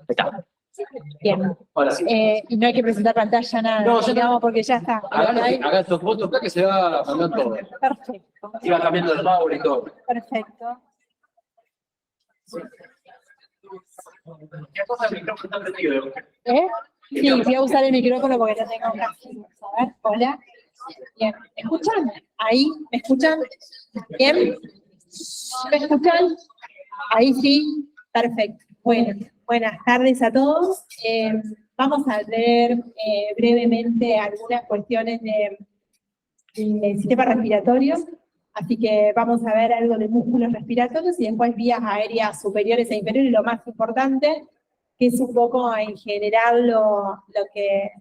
Está. Bien. Ahora sí. Y no hay que presentar pantalla, nada. No, yo digamos, porque ya está. Hagan estos votos que se va cambiando todo. Perfecto. Se va cambiando el power y todo. Perfecto. ¿Qué cosa el micrófono está prendido? Sí, voy a usar el micrófono porque no tengo casi. A ver, hola. Bien. ¿Me escuchan? Ahí, ¿me escuchan? Bien. ¿Me escuchan? Ahí sí. Perfecto. Bueno, buenas tardes a todos. Vamos a ver brevemente algunas cuestiones del sistema respiratorio. Así que vamos a ver algo de músculos respiratorios y después vías aéreas superiores e inferiores, y lo más importante, que es un poco en general lo que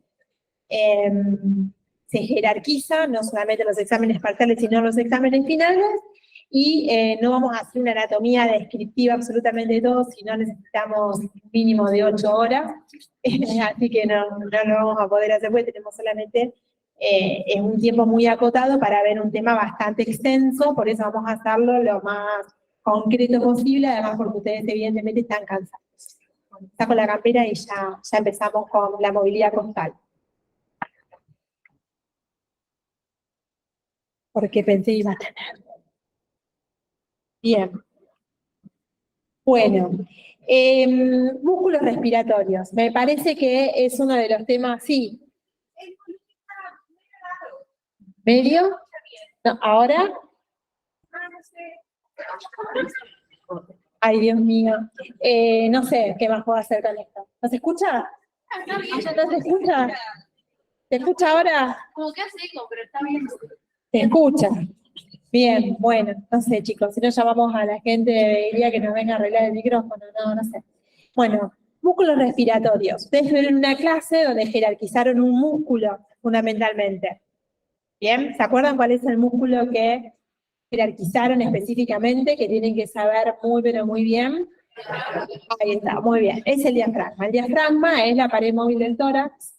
se jerarquiza, no solamente los exámenes parciales, sino los exámenes finales, y no vamos a hacer una anatomía descriptiva absolutamente de todo, si no necesitamos un mínimo de 8 horas, así que no lo vamos a poder hacer, porque tenemos solamente un tiempo muy acotado para ver un tema bastante extenso, por eso vamos a hacerlo lo más concreto posible, además porque ustedes evidentemente están cansados. Saco la campera y ya empezamos con la movilidad costal. Porque pensé iba a tener. Bien. Bueno, músculos respiratorios. Me parece que es uno de los temas, sí. ¿Medio? No, ¿ahora? Ay, Dios mío. No sé qué más puedo hacer con esto. ¿No se escucha? ¿No se escucha? ¿Se escucha ahora? Como que hace eco, pero está bien. ¿Se escucha? Bien, bueno, no sé, chicos, si no llamamos a la gente de guía que nos venga a arreglar el micrófono, no sé. Bueno, músculos respiratorios. Ustedes vieron una clase donde jerarquizaron un músculo, fundamentalmente. ¿Bien? ¿Se acuerdan cuál es el músculo que jerarquizaron específicamente, que tienen que saber muy, pero muy bien? Ahí está, muy bien. Es el diafragma. El diafragma es la pared móvil del tórax,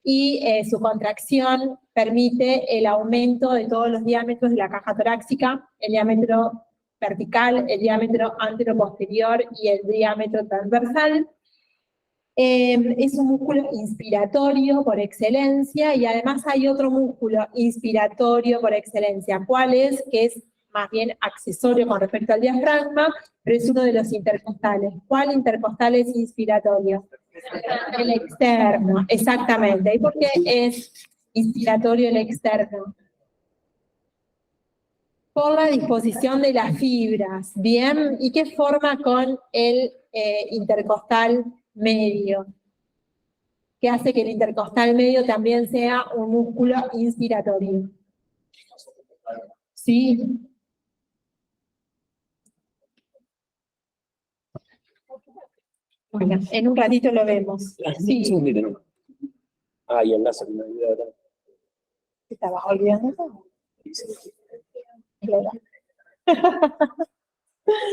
y su contracción permite el aumento de todos los diámetros de la caja torácica, el diámetro vertical, el diámetro anteroposterior y el diámetro transversal. Es un músculo inspiratorio por excelencia, y además hay otro músculo inspiratorio por excelencia. ¿Cuál es? Que es más bien accesorio con respecto al diafragma, pero es uno de los intercostales. ¿Cuál intercostal es inspiratorio? El externo, exactamente. ¿Y por qué es inspiratorio el externo? Por la disposición de las fibras, ¿bien? ¿Y qué forma con el intercostal medio? ¿Qué hace que el intercostal medio también sea un músculo inspiratorio? ¿Sí? Bueno, en un ratito lo vemos. Sí. Un segundito, ¿no? Ah, y el láser, me olvidé ahora. ¿Te estabas olvidando? Claro.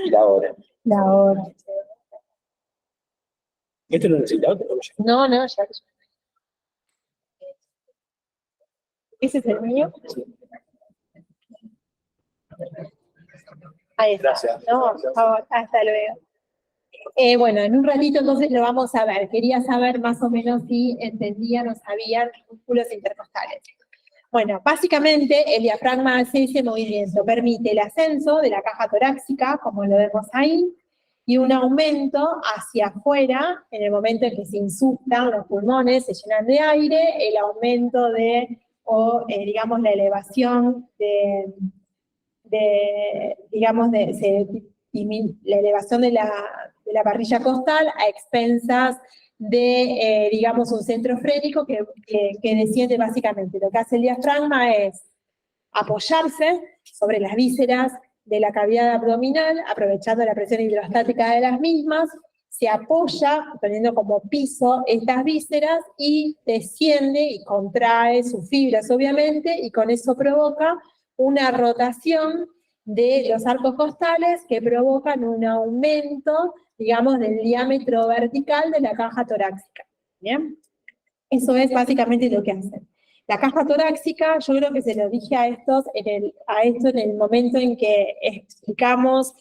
Y la hora. La hora. ¿Esto lo necesita otro? No, ya. ¿Ese es el mío? Sí. Ahí está. Gracias. No, por favor, hasta luego. Bueno, en un ratito entonces lo vamos a ver. Quería saber más o menos si entendían o sabían músculos intercostales. Bueno, básicamente el diafragma hace ese movimiento, permite el ascenso de la caja torácica, como lo vemos ahí, y un aumento hacia afuera, en el momento en que se insuflan los pulmones, se llenan de aire, el aumento digamos, la elevación la elevación de la parrilla costal a expensas de, digamos, un centro frénico que desciende básicamente. Lo que hace el diafragma es apoyarse sobre las vísceras de la cavidad abdominal, aprovechando la presión hidrostática de las mismas, se apoya, poniendo como piso estas vísceras, y desciende y contrae sus fibras, obviamente, y con eso provoca una rotación de los arcos costales que provocan un aumento, digamos, del diámetro vertical de la caja torácica. ¿Bien? Eso es básicamente lo que hacen. La caja torácica, yo creo que se lo dije a esto en el momento en que explicamos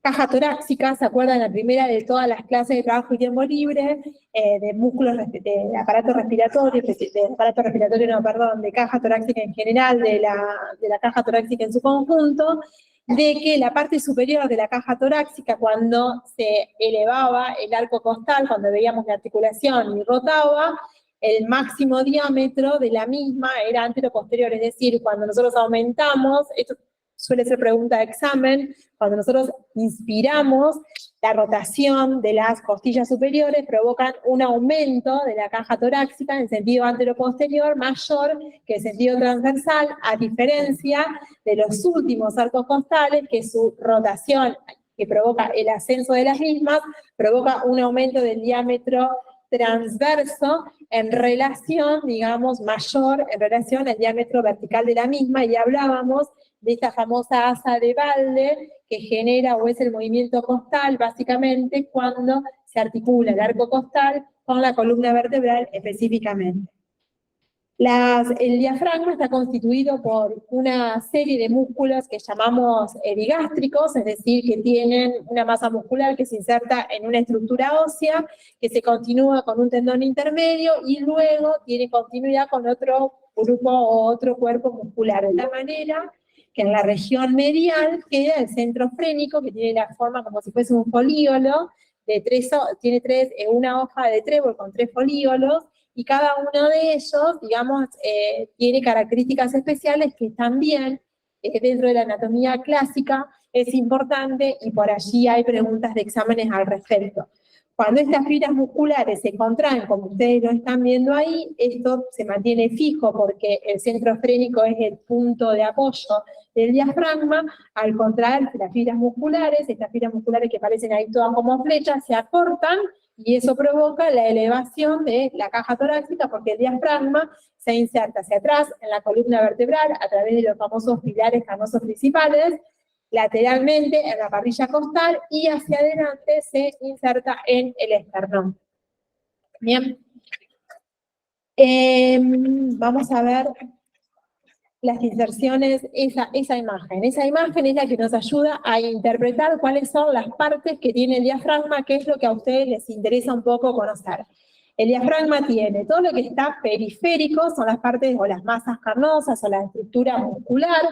caja torácica, ¿se acuerdan? La primera de todas las clases de trabajo y tiempo libre, de músculos, de aparato respiratorio, de caja torácica en general, de la caja torácica en su conjunto, de que la parte superior de la caja torácica, cuando se elevaba el arco costal, cuando veíamos la articulación y rotaba, el máximo diámetro de la misma era anteroposterior, es decir, cuando nosotros aumentamos, esto suele ser pregunta de examen, cuando nosotros inspiramos, la rotación de las costillas superiores provocan un aumento de la caja torácica en sentido anteroposterior mayor que en sentido transversal, a diferencia de los últimos arcos costales, que su rotación, que provoca el ascenso de las mismas, provoca un aumento del diámetro transverso en relación, digamos, mayor en relación al diámetro vertical de la misma, y hablábamos de esta famosa asa de Balde que genera o es el movimiento costal, básicamente, cuando se articula el arco costal con la columna vertebral específicamente. El diafragma está constituido por una serie de músculos que llamamos epigástricos, es decir, que tienen una masa muscular que se inserta en una estructura ósea, que se continúa con un tendón intermedio y luego tiene continuidad con otro grupo o otro cuerpo muscular, de tal manera que en la región medial queda el centro frénico, que tiene la forma como si fuese un folíolo, tiene una hoja de trébol con 3 folíolos, y cada uno de ellos, digamos, tiene características especiales que también, dentro de la anatomía clásica, es importante, y por allí hay preguntas de exámenes al respecto. Cuando estas fibras musculares se contraen, como ustedes lo están viendo ahí, esto se mantiene fijo porque el centro frénico es el punto de apoyo del diafragma. Al contraer las fibras musculares, estas fibras musculares que parecen ahí todas como flechas, se acortan, y eso provoca la elevación de la caja torácica, porque el diafragma se inserta hacia atrás en la columna vertebral a través de los famosos pilares canosos principales, lateralmente en la parrilla costal, y hacia adelante se inserta en el esternón. Bien. Vamos a ver las inserciones, esa imagen. Esa imagen es la que nos ayuda a interpretar cuáles son las partes que tiene el diafragma, que es lo que a ustedes les interesa un poco conocer. El diafragma tiene todo lo que está periférico, son las partes o las masas carnosas o la estructura muscular,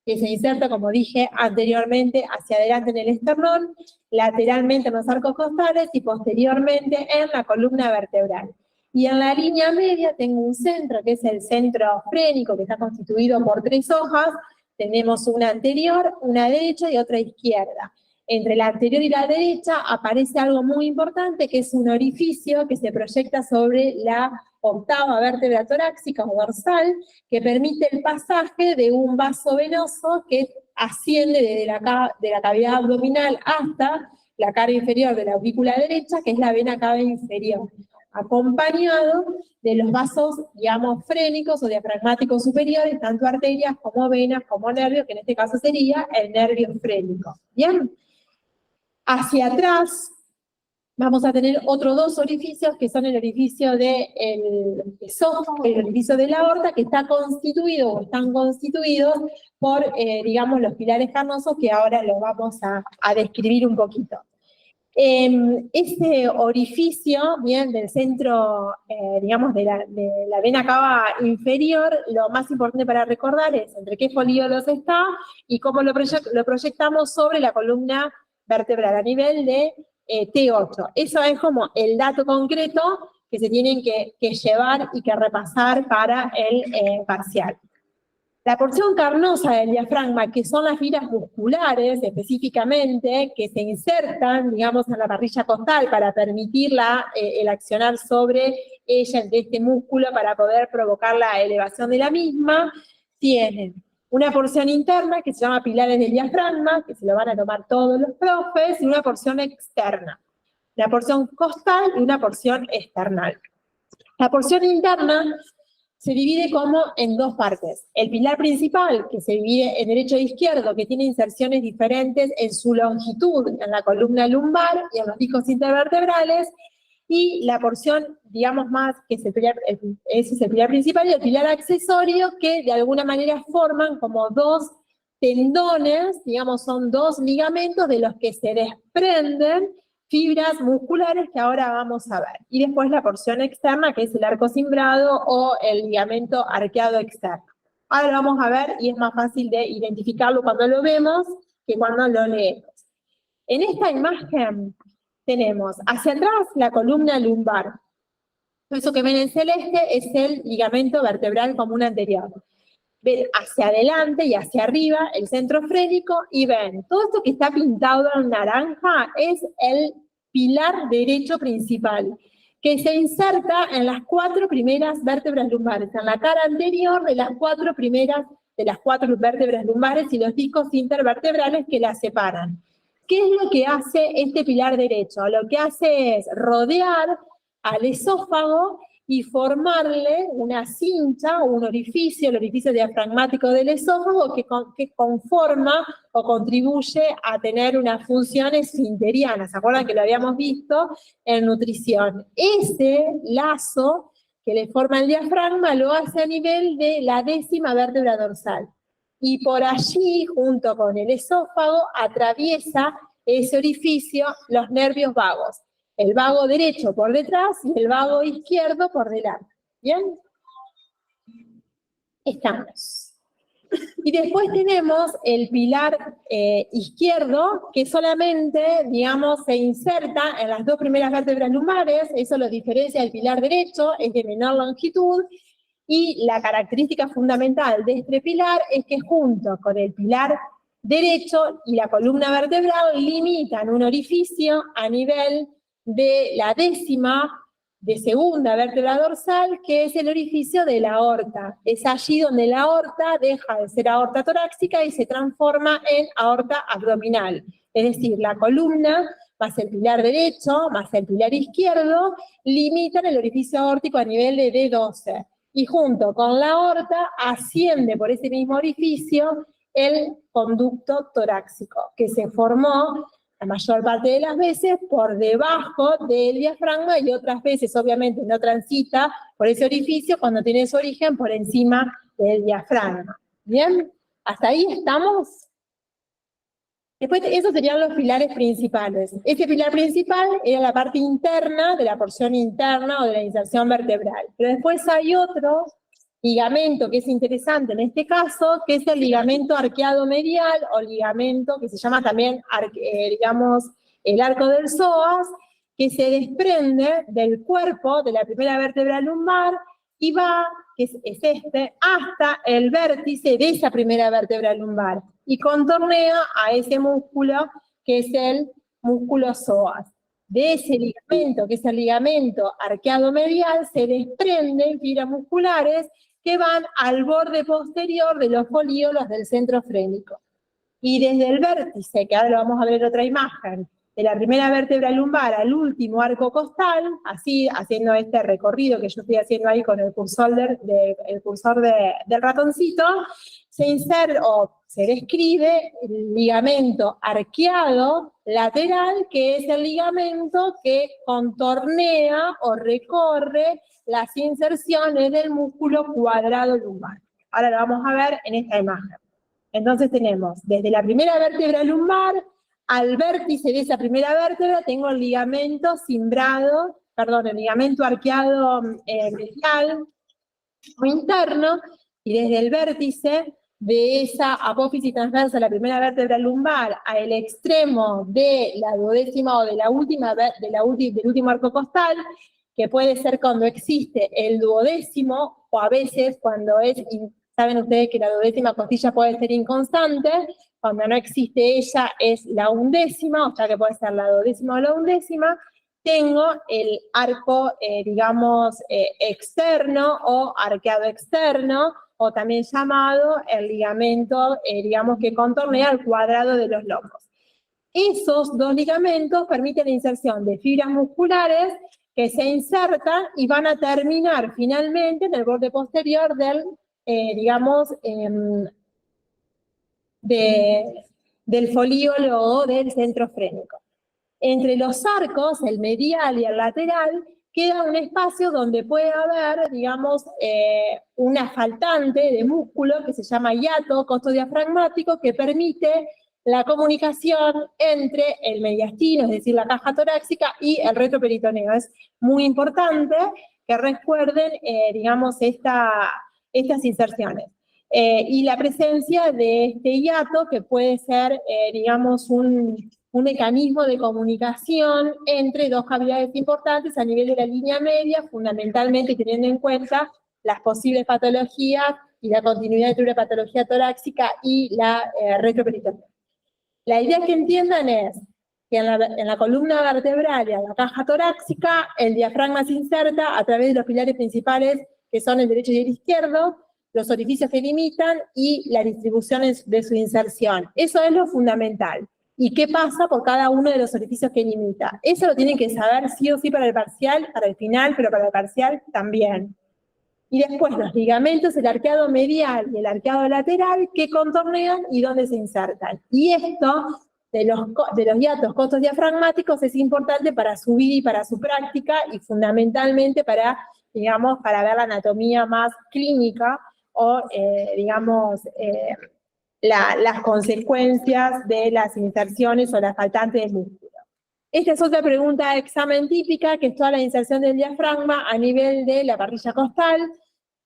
que se inserta, como dije anteriormente, hacia adelante en el esternón, lateralmente en los arcos costales y posteriormente en la columna vertebral. Y en la línea media tengo un centro, que es el centro frénico, que está constituido por 3 hojas. Tenemos una anterior, una derecha y otra izquierda. Entre la anterior y la derecha aparece algo muy importante, que es un orificio que se proyecta sobre la octava vértebra torácica o dorsal, que permite el pasaje de un vaso venoso que asciende desde la cavidad abdominal hasta la cara inferior de la aurícula derecha, que es la vena cava inferior, acompañado de los vasos, digamos, frénicos o diafragmáticos superiores, tanto arterias como venas, como nervios, que en este caso sería el nervio frénico. ¿Bien? Hacia atrás vamos a tener otros 2 orificios, que son el orificio del esófago y el orificio de la aorta, que está constituido o están constituidos por, digamos, los pilares carnosos, que ahora los vamos a describir un poquito. Este orificio, bien, del centro, digamos, de la vena cava inferior, lo más importante para recordar es entre qué folíolos está y cómo lo proyectamos sobre la columna vertebral a nivel de T8. Eso es como el dato concreto que se tienen que llevar y que repasar para el parcial. La porción carnosa del diafragma, que son las fibras musculares específicamente, que se insertan, digamos, en la parrilla costal para permitir el accionar sobre ella de este músculo para poder provocar la elevación de la misma, tienen una porción interna que se llama pilares del diafragma, que se lo van a tomar todos los profes, y una porción externa, una porción costal y una porción external. La porción interna se divide como en 2 partes. El pilar principal, que se divide en derecho e izquierdo, que tiene inserciones diferentes en su longitud, en la columna lumbar y en los discos intervertebrales, y la porción, digamos, más, que es ese es el pilar principal, y el pilar accesorio, que de alguna manera forman como 2 tendones, digamos, son 2 ligamentos de los que se desprenden fibras musculares que ahora vamos a ver. Y después la porción externa, que es el arco cimbrado o el ligamento arqueado externo. Ahora lo vamos a ver y es más fácil de identificarlo cuando lo vemos que cuando lo leemos. En esta imagen tenemos hacia atrás la columna lumbar. Eso que ven en celeste es el ligamento vertebral común anterior. Ven hacia adelante y hacia arriba el centro frénico y ven, todo esto que está pintado en naranja es el pilar derecho principal, que se inserta en las 4 primeras vértebras lumbares, en la cara anterior de las 4 primeras, de las 4 vértebras lumbares y los discos intervertebrales que las separan. ¿Qué es lo que hace este pilar derecho? Lo que hace es rodear al esófago y formarle una cincha, un orificio, el orificio diafragmático del esófago que conforma o contribuye a tener unas funciones esfinterianas. ¿Se acuerdan que lo habíamos visto en nutrición? Ese lazo que le forma el diafragma lo hace a nivel de la 10ª vértebra dorsal. Y por allí, junto con el esófago, atraviesa ese orificio los nervios vagos. El vago derecho por detrás y el vago izquierdo por delante. ¿Bien? Estamos. Y después tenemos el pilar izquierdo, que solamente, digamos, se inserta en las 2 primeras vértebras lumbares. Eso lo diferencia del pilar derecho, es de menor longitud. Y la característica fundamental de este pilar es que junto con el pilar derecho y la columna vertebral limitan un orificio a nivel de la 10ª de segunda vértebra dorsal, que es el orificio de la aorta. Es allí donde la aorta deja de ser aorta torácica y se transforma en aorta abdominal. Es decir, la columna más el pilar derecho más el pilar izquierdo limitan el orificio aórtico a nivel de D12. Y junto con la aorta asciende por ese mismo orificio el conducto torácico, que se formó la mayor parte de las veces por debajo del diafragma y otras veces obviamente no transita por ese orificio cuando tiene su origen por encima del diafragma. ¿Bien? ¿Hasta ahí estamos? Después, esos serían los pilares principales. Este pilar principal era la parte interna de la porción interna o de la inserción vertebral. Pero después hay otro ligamento que es interesante en este caso, que es el ligamento arqueado medial o ligamento que se llama también, digamos, el arco del psoas, que se desprende del cuerpo de la primera vértebra lumbar y va, que es este, hasta el vértice de esa primera vértebra lumbar y contornea a ese músculo que es el músculo psoas. De ese ligamento, que es el ligamento arqueado medial, se desprenden fibras musculares que van al borde posterior de los folíolos del centro frénico. Y desde el vértice, que ahora lo vamos a ver en otra imagen, de la primera vértebra lumbar al último arco costal, así haciendo este recorrido que yo estoy haciendo ahí con el cursor, del ratoncito, se inserta o se describe el ligamento arqueado lateral, que es el ligamento que contornea o recorre las inserciones del músculo cuadrado lumbar. Ahora lo vamos a ver en esta imagen. Entonces tenemos desde la primera vértebra lumbar al vértice de esa primera vértebra tengo el ligamento cimbrado, perdón, el ligamento arqueado medial o interno, y desde el vértice de esa apófisis transversa, la primera vértebra lumbar, al extremo de la duodécima o de la última, del último arco costal, que puede ser cuando existe el duodécimo, o a veces cuando es, saben ustedes que la duodécima costilla puede ser inconstante, cuando no existe ella es la undécima, o sea que puede ser la duodécima o la undécima, tengo el arco, digamos, externo o arqueado externo, o también llamado el ligamento, digamos, que contornea el cuadrado de los lomos. Esos 2 ligamentos permiten la inserción de fibras musculares que se insertan y van a terminar finalmente en el borde posterior del, digamos, del folíolo o del centro frénico. Entre los arcos, el medial y el lateral, queda un espacio donde puede haber, digamos, una faltante de músculo que se llama hiato costodiafragmático, que permite la comunicación entre el mediastino, es decir, la caja torácica, y el retroperitoneo. Es muy importante que recuerden, digamos, estas inserciones. Y la presencia de este hiato, que puede ser, digamos, un mecanismo de comunicación entre dos cavidades importantes a nivel de la línea media, fundamentalmente teniendo en cuenta las posibles patologías y la continuidad entre una patología torácica y la retroperitoneo. La idea que entiendan es que en la columna vertebral y en la caja torácica, el diafragma se inserta a través de los pilares principales, que son el derecho y el izquierdo, los orificios que limitan y la distribución de su inserción. Eso es lo fundamental. ¿Y qué pasa por cada uno de los orificios que limita? Eso lo tienen que saber sí o sí para el parcial, para el final, pero para el parcial también. Y después los ligamentos, el arqueado medial y el arqueado lateral, que contornean y dónde se insertan. Y esto de los hiatos costodiafragmáticos es importante para su vida y para su práctica, y fundamentalmente para, digamos, para ver la anatomía más clínica o, digamos, las consecuencias de las inserciones o la faltante de músculo. Esta es otra pregunta de examen típica, que es toda la inserción del diafragma a nivel de la parrilla costal.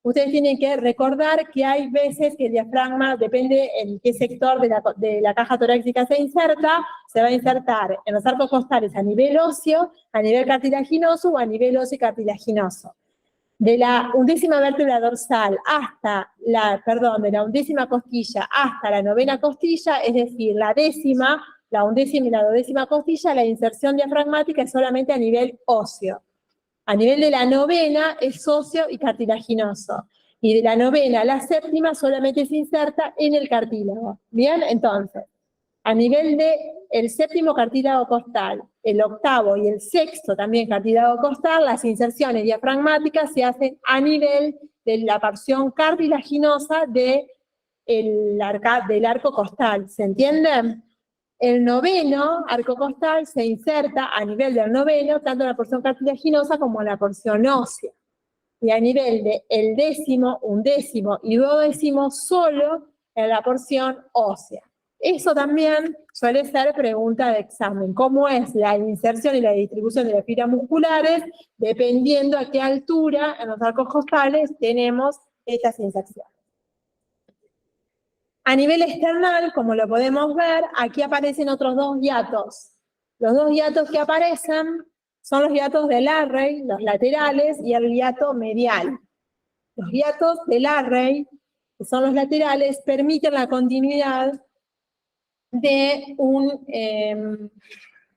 Ustedes tienen que recordar que hay veces que el diafragma, depende en qué sector de la caja torácica se inserta, se va a insertar en los arcos costales a nivel óseo, a nivel cartilaginoso o a nivel óseo cartilaginoso. De la 11ª vértebra dorsal hasta de la 11ª costilla hasta la 9ª costilla, es decir, la 10ª, la 11ª y la 12ª costilla, la inserción diafragmática es solamente a nivel óseo. A nivel de la 9ª es óseo y cartilaginoso. Y de la 9ª a la 7ª solamente se inserta en el cartílago. Bien, entonces, a nivel del 7º cartílago costal, el 8º y el 6º también cartílago costal, las inserciones diafragmáticas se hacen a nivel de la porción cartilaginosa del arco costal. ¿Se entiende? El 9º arco costal se inserta a nivel del 9º, tanto en la porción cartilaginosa como en la porción ósea. Y a nivel del 10º, 11º y 12º solo en la porción ósea. Eso también suele ser pregunta de examen. ¿Cómo es la inserción y la distribución de las fibras musculares dependiendo a qué altura en los arcos costales tenemos estas inserciones? A nivel external, como lo podemos ver, aquí aparecen otros dos hiatos. Los dos hiatos que aparecen son los hiatos del Larrey, los laterales, y el hiato medial. Los hiatos del Larrey, que son los laterales, permiten la continuidad de un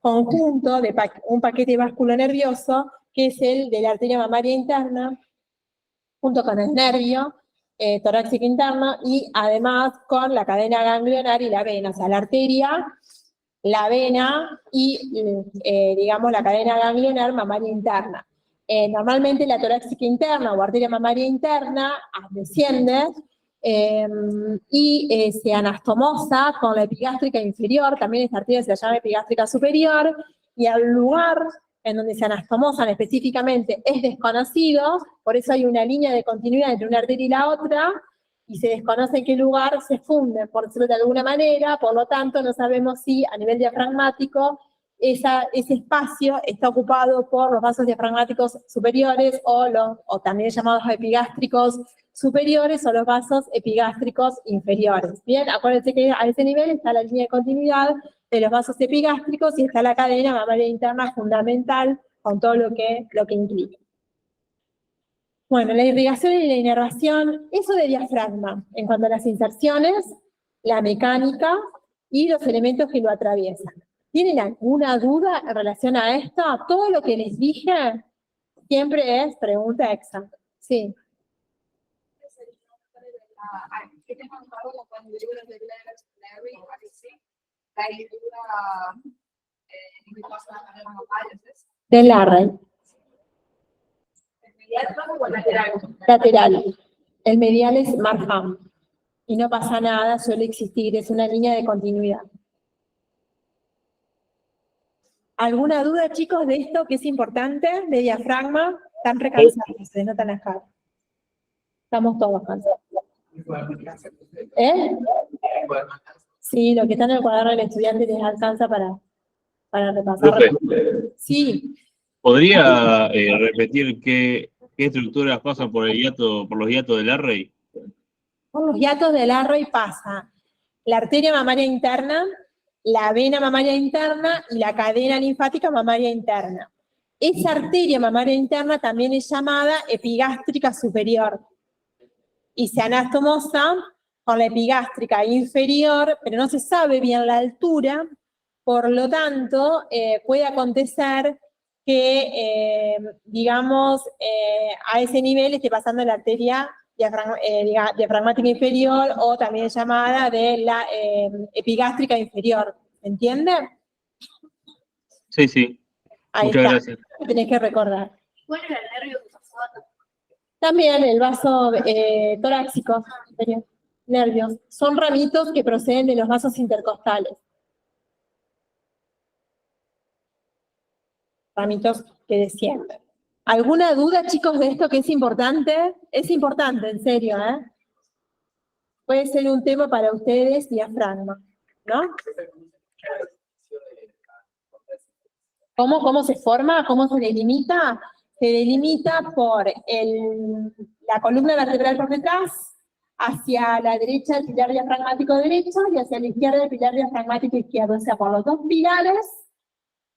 conjunto, de un paquete vasculonervioso, que es el de la arteria mamaria interna, junto con el nervio torácico interno, y además con la cadena ganglionar y la vena, o sea, la arteria, la vena y, digamos, la cadena ganglionar mamaria interna. Normalmente la torácica interna o arteria mamaria interna desciende y se anastomosa con la epigástrica inferior, también esta arteria se la llama epigástrica superior, y al lugar en donde se anastomosan específicamente es desconocido, por eso hay una línea de continuidad entre una arteria y la otra, y se desconoce en qué lugar se funden, por decirlo de alguna manera, por lo tanto no sabemos si a nivel diafragmático ese espacio está ocupado por los vasos diafragmáticos superiores o también llamados epigástricos superiores o los vasos epigástricos inferiores. Bien, acuérdense que a ese nivel está la línea de continuidad de los vasos epigástricos y está la cadena mamaria interna fundamental con todo lo que implica. Bueno, la irrigación y la inervación, eso de diafragma, en cuanto a las inserciones, la mecánica y los elementos que lo atraviesan. ¿Tienen alguna duda en relación a esto? Todo lo que les dije siempre es pregunta de examen. Sí. ¿Qué te mandaron cuando digo las reglas de Larry? La ayuda en caso de las Del Larrey. o lateral. Lateral. El medial es Marfan. Y no pasa nada, suele existir, es una línea de continuidad. ¿Alguna duda, chicos, de esto que es importante, de diafragma? Están recansados, se notan acá. Estamos todos cansados. ¿Eh? Sí, lo que está en el cuaderno del estudiante les alcanza para repasar. Profe, Sí, ¿podría repetir qué estructuras pasan por los hiatos del array? por los hiatos del Arroy pasa la arteria mamaria interna, la vena mamaria interna y la cadena linfática mamaria interna. Esa arteria mamaria interna también es llamada epigástrica superior y se anastomosa con la epigástrica inferior, pero no se sabe bien la altura, por lo tanto, puede acontecer que, digamos, a ese nivel esté pasando la arteria diafragmática inferior o también llamada de la epigástrica inferior. ¿Entiende? Sí, sí. Ahí Muchas está. gracias. Tenés que recordar. ¿Cuál era el nervio que pasaba? También el vaso torácico inferior. Nervios. Son ramitos que proceden de los vasos intercostales. Ramitos que descienden. ¿Alguna duda, chicos, de esto que es importante? Es importante, en serio, ¿eh? Puede ser un tema para ustedes, diafragma, ¿no? ¿Cómo se forma? ¿Cómo se delimita? Se delimita por la columna vertebral por detrás, hacia la derecha el pilar diafragmático derecho y hacia la izquierda el pilar diafragmático izquierdo, o sea, por los dos pilares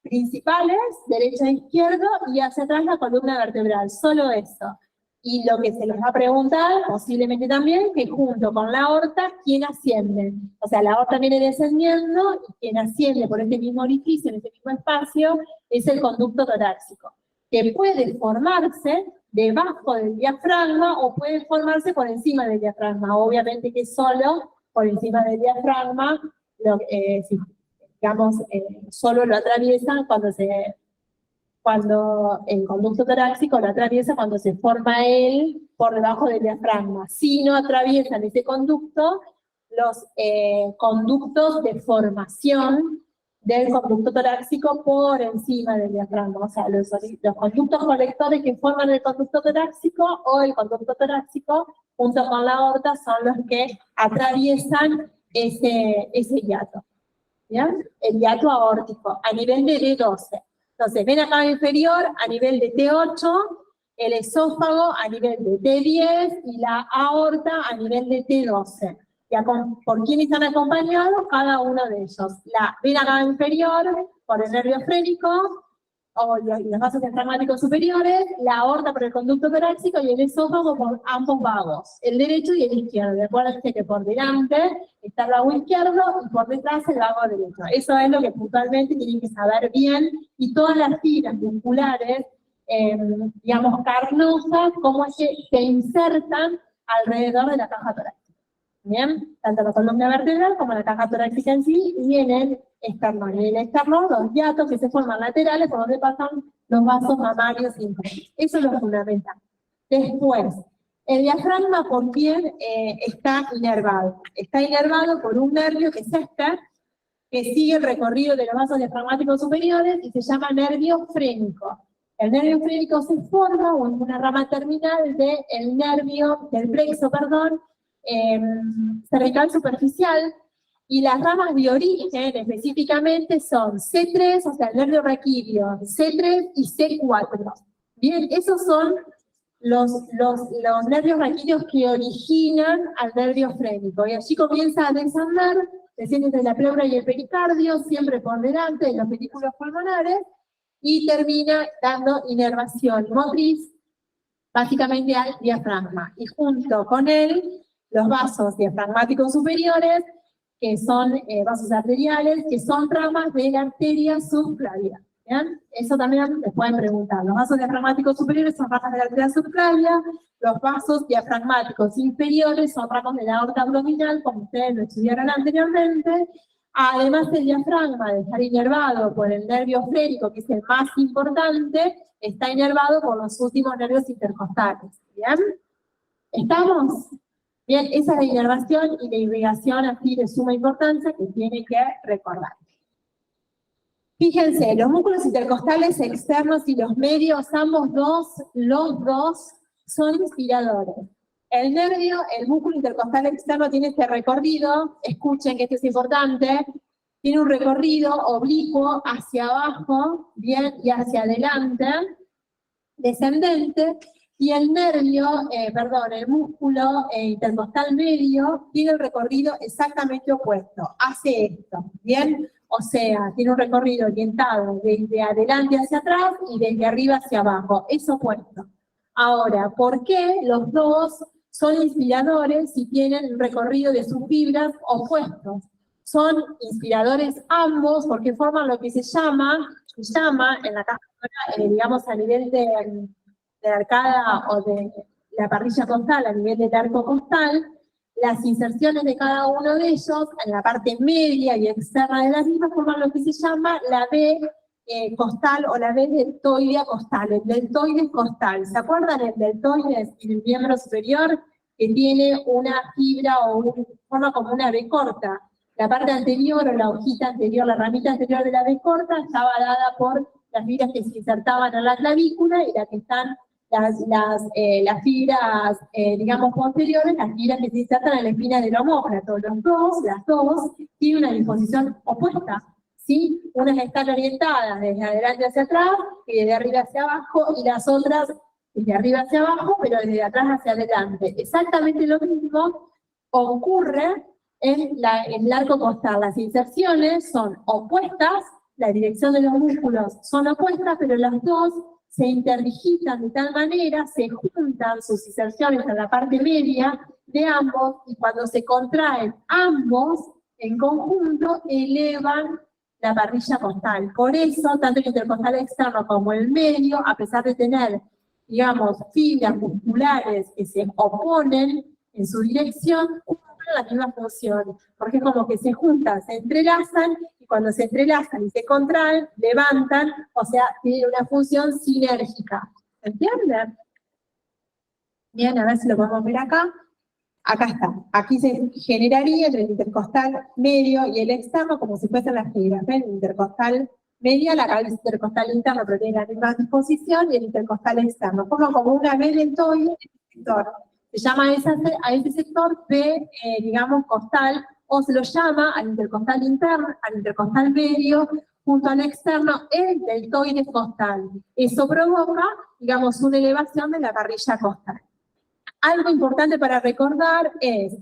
principales, derecha e izquierdo, y hacia atrás la columna vertebral, solo eso. Y lo que se les va a preguntar, posiblemente también, que junto con la aorta, ¿quién asciende? O sea, la aorta viene descendiendo, y quien asciende por este mismo orificio, en este mismo espacio, es el conducto torácico, que puede formarse debajo del diafragma o puede formarse por encima del diafragma. Obviamente que solo por encima del diafragma, si digamos, solo lo atraviesan cuando el conducto torácico lo atraviesa cuando se forma él por debajo del diafragma. Si no atraviesan ese conducto, los conductos de formación del conducto torácico por encima del diafragma, o sea, los conductos colectores que forman el conducto torácico o el conducto torácico junto con la aorta son los que atraviesan ese hiato. ¿Bien? El hiato aórtico, a nivel de D12. Entonces, vena cava inferior a nivel de T8, el esófago a nivel de T10 y la aorta a nivel de T12. ¿Por quién están acompañados? Cada uno de ellos. La vena cava inferior por el nervio frénico, o los vasos diafragmáticos superiores, la aorta por el conducto torácico y el esófago por ambos vagos, el derecho y el izquierdo. Acuérdense que por delante está el vago izquierdo y por detrás el vago derecho. Eso es lo que puntualmente tienen que saber bien, y todas las fibras musculares, digamos, carnosas, cómo es que se insertan alrededor de la caja torácica. Bien, tanto la columna vertebral como la caja torácica en sí, y en el esternón. En el esternón, los hiatos que se forman laterales por donde pasan los vasos mamarios internos. Eso es lo fundamental. Después, el diafragma, ¿por quién está inervado? Está inervado por un nervio que es este, que sigue el recorrido de los vasos diafragmáticos superiores y se llama nervio frénico. El nervio frénico se forma, o en una rama terminal del nervio, del plexo, perdón, cervical superficial, y las ramas de origen específicamente son C3, o sea, el nervio raquídeo, C3 y C4. Bien, esos son los nervios raquídeos que originan al nervio frénico, y allí comienza a descender, desciende entre la pleura y el pericardio, siempre por delante de los vesículos pulmonares, y termina dando inervación motriz, básicamente al diafragma, y junto con él, los vasos diafragmáticos superiores, que son vasos arteriales, que son ramas de la arteria subclavia. ¿Bien? Eso también les pueden preguntar. Los vasos diafragmáticos superiores son ramas de la arteria subclavia, los vasos diafragmáticos inferiores son ramas de la aorta abdominal, como ustedes lo estudiaron anteriormente. Además, el diafragma, de estar inervado por el nervio frénico, que es el más importante, está inervado por los últimos nervios intercostales. ¿Bien? ¿Estamos? Bien, esa es la inervación y la irrigación así de suma importancia que tiene que recordar. Fíjense, los músculos intercostales externos y los medios, los dos son inspiradores. El nervio, el músculo intercostal externo tiene este recorrido, escuchen que esto es importante, tiene un recorrido oblicuo hacia abajo, bien, y hacia adelante, descendente, y el nervio, el músculo intercostal medio tiene el recorrido exactamente opuesto, hace esto, ¿bien? O sea, tiene un recorrido orientado desde adelante hacia atrás y desde arriba hacia abajo, es opuesto. Ahora, ¿por qué los dos son inspiradores si tienen el recorrido de sus fibras opuestos? Son inspiradores ambos porque forman lo que se llama en la caja, digamos a nivel de arcada o de la parrilla costal, a nivel del arco costal, las inserciones de cada uno de ellos en la parte media y externa de la misma forman lo que se llama la V costal o la V deltoidea costal, el deltoides costal. ¿Se acuerdan el deltoides en el miembro superior que tiene una fibra o forma como una V corta? La parte anterior o la hojita anterior, la ramita anterior de la V corta estaba dada por las fibras que se insertaban en la clavícula y las que están las fibras, digamos, posteriores, las fibras que se insertan en la espina del homóplato. Las dos, tienen una disposición opuesta, ¿sí? Unas están orientadas desde adelante hacia atrás y desde arriba hacia abajo, y las otras desde arriba hacia abajo, pero desde atrás hacia adelante. Exactamente lo mismo ocurre en el arco costal. Las inserciones son opuestas, la dirección de los músculos son opuestas, pero las dos se interdigitan de tal manera, se juntan sus inserciones en la parte media de ambos, y cuando se contraen ambos en conjunto, elevan la parrilla costal. Por eso, tanto el intercostal externo como el medio, a pesar de tener, digamos, fibras musculares que se oponen en su dirección, cumplen la misma función, porque es como que se juntan, se entrelazan, y cuando se entrelazan y se contraen, levantan, o sea, tienen una función sinérgica. ¿Entienden? Bien, a ver si lo podemos ver acá. Acá está. Aquí se generaría entre el intercostal medio y el externo como si fuesen las fibras. ¿Ven? El intercostal medio, la cabeza intercostal interna, pero tiene la misma disposición, y el intercostal externo. Forma como una V deltoide en el sector. Se llama a ese sector V, digamos, costal, o se lo llama al intercostal interno, al intercostal medio, junto al externo, el deltoide costal. Eso provoca, digamos, una elevación de la parrilla costal. Algo importante para recordar es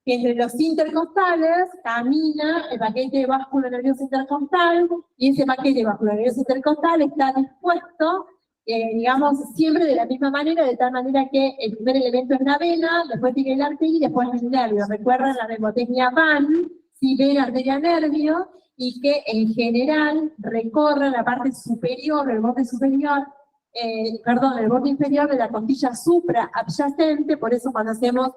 que entre los intercostales camina el paquete vascular nervioso intercostal, y ese paquete vascular nervioso intercostal está dispuesto, digamos, siempre de la misma manera, de tal manera que el primer elemento es la vena, después tiene el arteria y después el nervio. Recuerden la mnemotecnia VAN, ¿sí? Vena, arteria, nervio, y que en general recorre la parte superior, el borde superior, el borde inferior de la costilla supraadyacente. Por eso cuando hacemos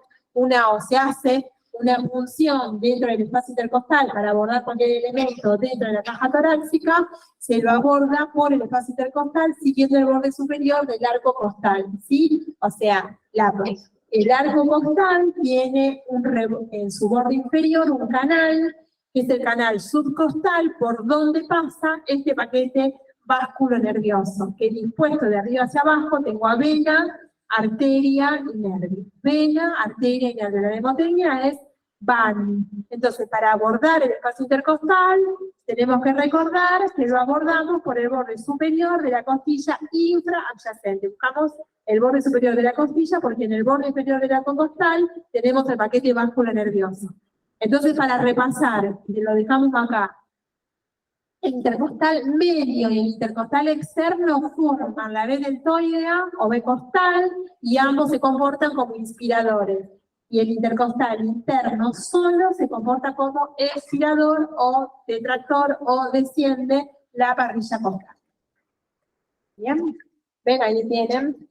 se hace una función dentro del espacio intercostal para abordar cualquier elemento dentro de la caja torácica, se lo aborda por el espacio intercostal siguiendo el borde superior del arco costal, ¿sí? O sea, el arco costal tiene en su borde inferior un canal, que es el canal subcostal, por donde pasa este paquete vasculonervioso, que dispuesto de arriba hacia abajo tengo a vena, arteria y nervio. Vena, arteria y nervio. La mnemotecnia es VAN. Entonces, para abordar el espacio intercostal, tenemos que recordar que lo abordamos por el borde superior de la costilla infraadyacente. Buscamos el borde superior de la costilla porque en el borde inferior del arco costal tenemos el paquete vasculonervioso. Entonces, para repasar, lo dejamos acá, el intercostal medio y el intercostal externo forman la V deltoidea o V costal, y ambos se comportan como inspiradores. Y el intercostal interno solo se comporta como expirador o detractor, o desciende la parrilla costal. ¿Bien? Ven, ahí tienen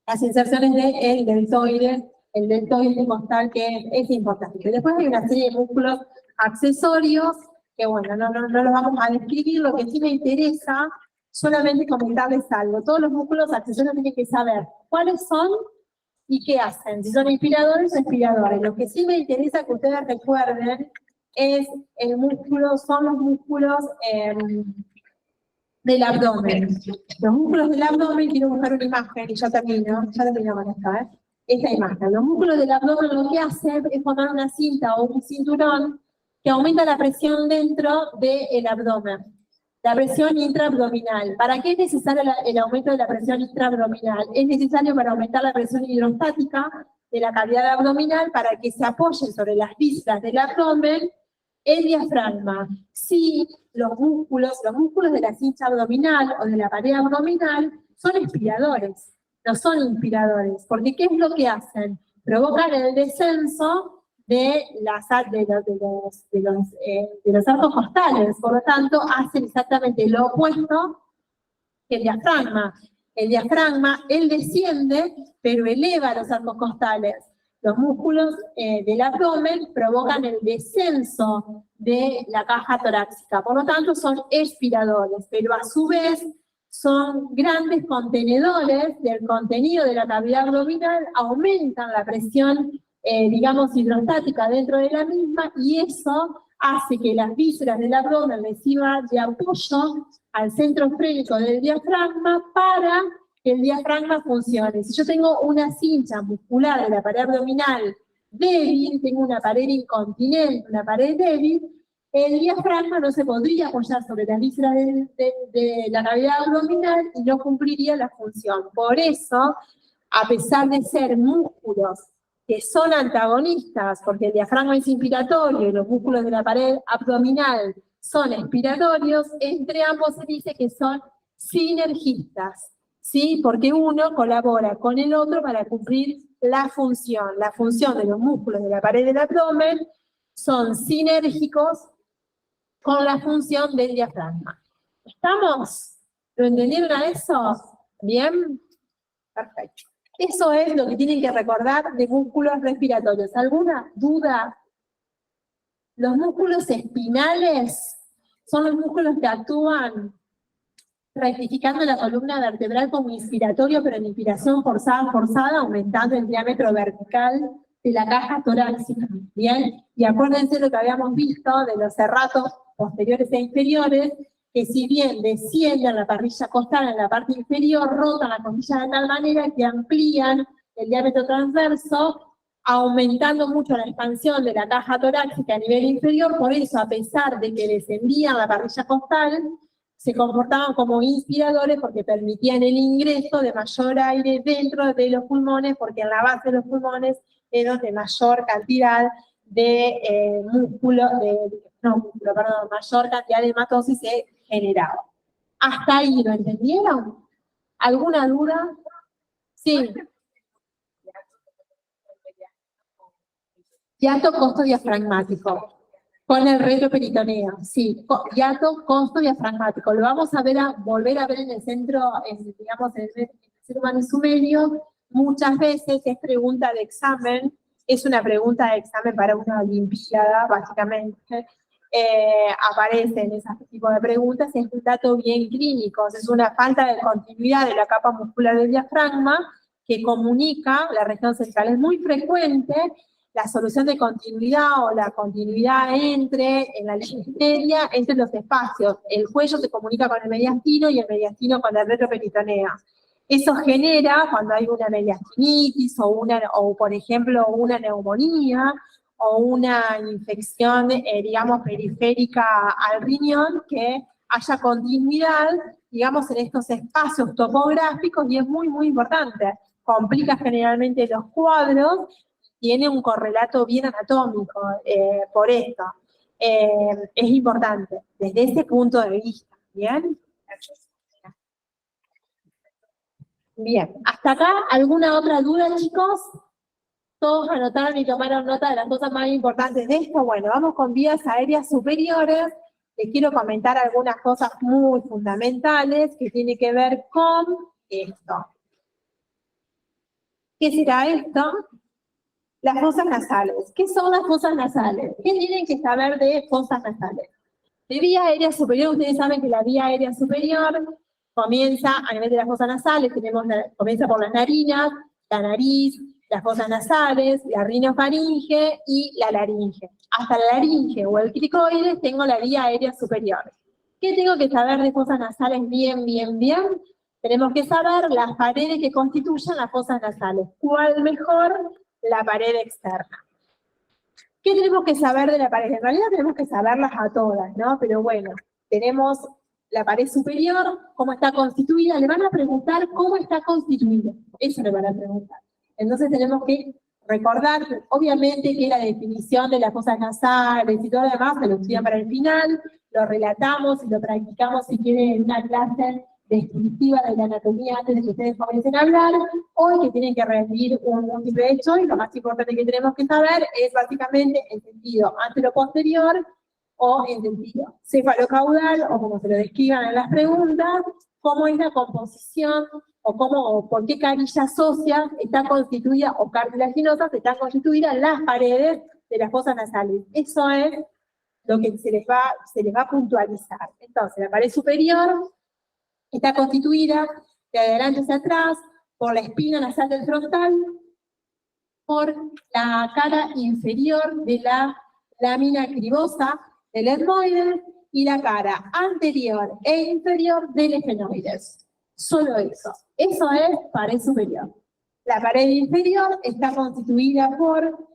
las inserciones del deltoide, el deltoide costal, que es importante. Después hay una serie de músculos accesorios, que bueno, no los vamos a describir. Lo que sí me interesa, solamente comentarles algo. Todos los músculos accesorios tienen que saber cuáles son y qué hacen, si son inspiradores o expiradores. Lo que sí me interesa que ustedes recuerden es son los músculos del abdomen. Los músculos del abdomen, quiero buscar una imagen y ya termino con esta, ¿eh? Esta imagen. Los músculos del abdomen lo que hacen es formar una cinta o un cinturón que aumenta la presión dentro del abdomen. La presión intraabdominal. ¿Para qué es necesario el aumento de la presión intraabdominal? Es necesario para aumentar la presión hidrostática de la cavidad abdominal para que se apoyen sobre las vísceras del abdomen el diafragma. Si los músculos de la cincha abdominal o de la pared abdominal son expiradores, no son inspiradores, porque ¿qué es lo que hacen? Provocan el descenso de los arcos costales, por lo tanto hacen exactamente lo opuesto que el diafragma. El diafragma, él desciende, pero eleva los arcos costales. Los músculos del abdomen provocan el descenso de la caja torácica, por lo tanto son expiradores, pero a su vez son grandes contenedores del contenido de la cavidad abdominal, aumentan la presión, digamos, hidrostática dentro de la misma, y eso hace que las vísceras del abdomen reciban de apoyo al centro esférico del diafragma para que el diafragma funcione. Si yo tengo una cincha muscular de la pared abdominal débil, tengo una pared incontinente, una pared débil, el diafragma no se podría apoyar sobre las vísceras de la cavidad abdominal y no cumpliría la función. Por eso, a pesar de ser músculos que son antagonistas, porque el diafragma es inspiratorio y los músculos de la pared abdominal son expiratorios, entre ambos se dice que son sinergistas, ¿sí? Porque uno colabora con el otro para cumplir la función. La función de los músculos de la pared del abdomen son sinérgicos con la función del diafragma. ¿Estamos? ¿Lo entendieron a eso? ¿Bien? Perfecto. Eso es lo que tienen que recordar de músculos respiratorios. ¿Alguna duda? Los músculos espinales son los músculos que actúan rectificando la columna vertebral como inspiratorio, pero en inspiración forzada, aumentando el diámetro vertical de la caja torácica. ¿Bien? Y acuérdense lo que habíamos visto de los serratos posteriores e inferiores, que si bien descienden la parrilla costal en la parte inferior, rotan la costilla de tal manera que amplían el diámetro transverso, aumentando mucho la expansión de la caja torácica a nivel inferior. Por eso, a pesar de que descendían la parrilla costal, se comportaban como inspiradores porque permitían el ingreso de mayor aire dentro de los pulmones, porque en la base de los pulmones era de mayor cantidad de mayor cantidad de hematosis se generaba. ¿Hasta ahí lo entendieron? ¿Alguna duda? Sí. Hiato costo diafragmático. Con el retroperitoneo, sí. Hiato costo diafragmático. Lo vamos a volver a ver en el centro, digamos, en el ser humano y su medio. Muchas veces es pregunta de examen. Es una pregunta de examen para una olimpiada, básicamente. Aparecen ese tipo de preguntas, es un dato bien clínico, es una falta de continuidad de la capa muscular del diafragma que comunica, la región cervical es muy frecuente, la solución de continuidad o la continuidad en la línea media entre los espacios. El cuello se comunica con el mediastino y el mediastino con el retroperitoneo. Eso genera, cuando hay una mediastinitis o por ejemplo, una neumonía, o una infección, digamos, periférica al riñón, que haya continuidad, digamos, en estos espacios topográficos, y es muy, muy importante. Complica generalmente los cuadros, tiene un correlato bien anatómico por esto. Es importante, desde ese punto de vista, ¿bien? Bien, ¿hasta acá alguna otra duda, chicos? Todos anotaron y tomaron nota de las cosas más importantes de esto. Bueno, vamos con vías aéreas superiores. Les quiero comentar algunas cosas muy fundamentales que tienen que ver con esto. ¿Qué será esto? Las fosas nasales. ¿Qué son las fosas nasales? ¿Qué tienen que saber de fosas nasales? De vía aérea superior, ustedes saben que la vía aérea superior comienza a nivel de las fosas nasales, comienza por las narinas, la nariz, las fosas nasales, la rinofaringe y la laringe. Hasta la laringe o el cricoides tengo la vía aérea superior. ¿Qué tengo que saber de fosas nasales bien? Tenemos que saber las paredes que constituyen las fosas nasales. ¿Cuál mejor? La pared externa. ¿Qué tenemos que saber de la pared? En realidad tenemos que saberlas a todas, ¿no? Pero bueno, tenemos la pared superior, cómo está constituida. Le van a preguntar cómo está constituida. Eso le van a preguntar. Entonces tenemos que recordar, obviamente, que la definición de las fosas nasales y todo lo demás se lo estudian para el final, lo relatamos y lo practicamos si quieren en una clase descriptiva de la anatomía antes de que ustedes comiencen a hablar, o que tienen que rendir un múltiple de choice. Lo más importante que tenemos que saber es básicamente el sentido antero-posterior o en sentido cefalocaudal, o como se lo describan en las preguntas, cómo es la composición, o por qué carillas óseas están constituidas, o cartilaginosas están constituidas las paredes de las fosas nasales. Eso es lo que se les va a puntualizar. Entonces, la pared superior está constituida de adelante hacia atrás por la espina nasal del frontal, por la cara inferior de la lámina cribosa del etmoides y la cara anterior e inferior del esfenoides. Solo eso. Eso es pared superior. La pared inferior está constituida por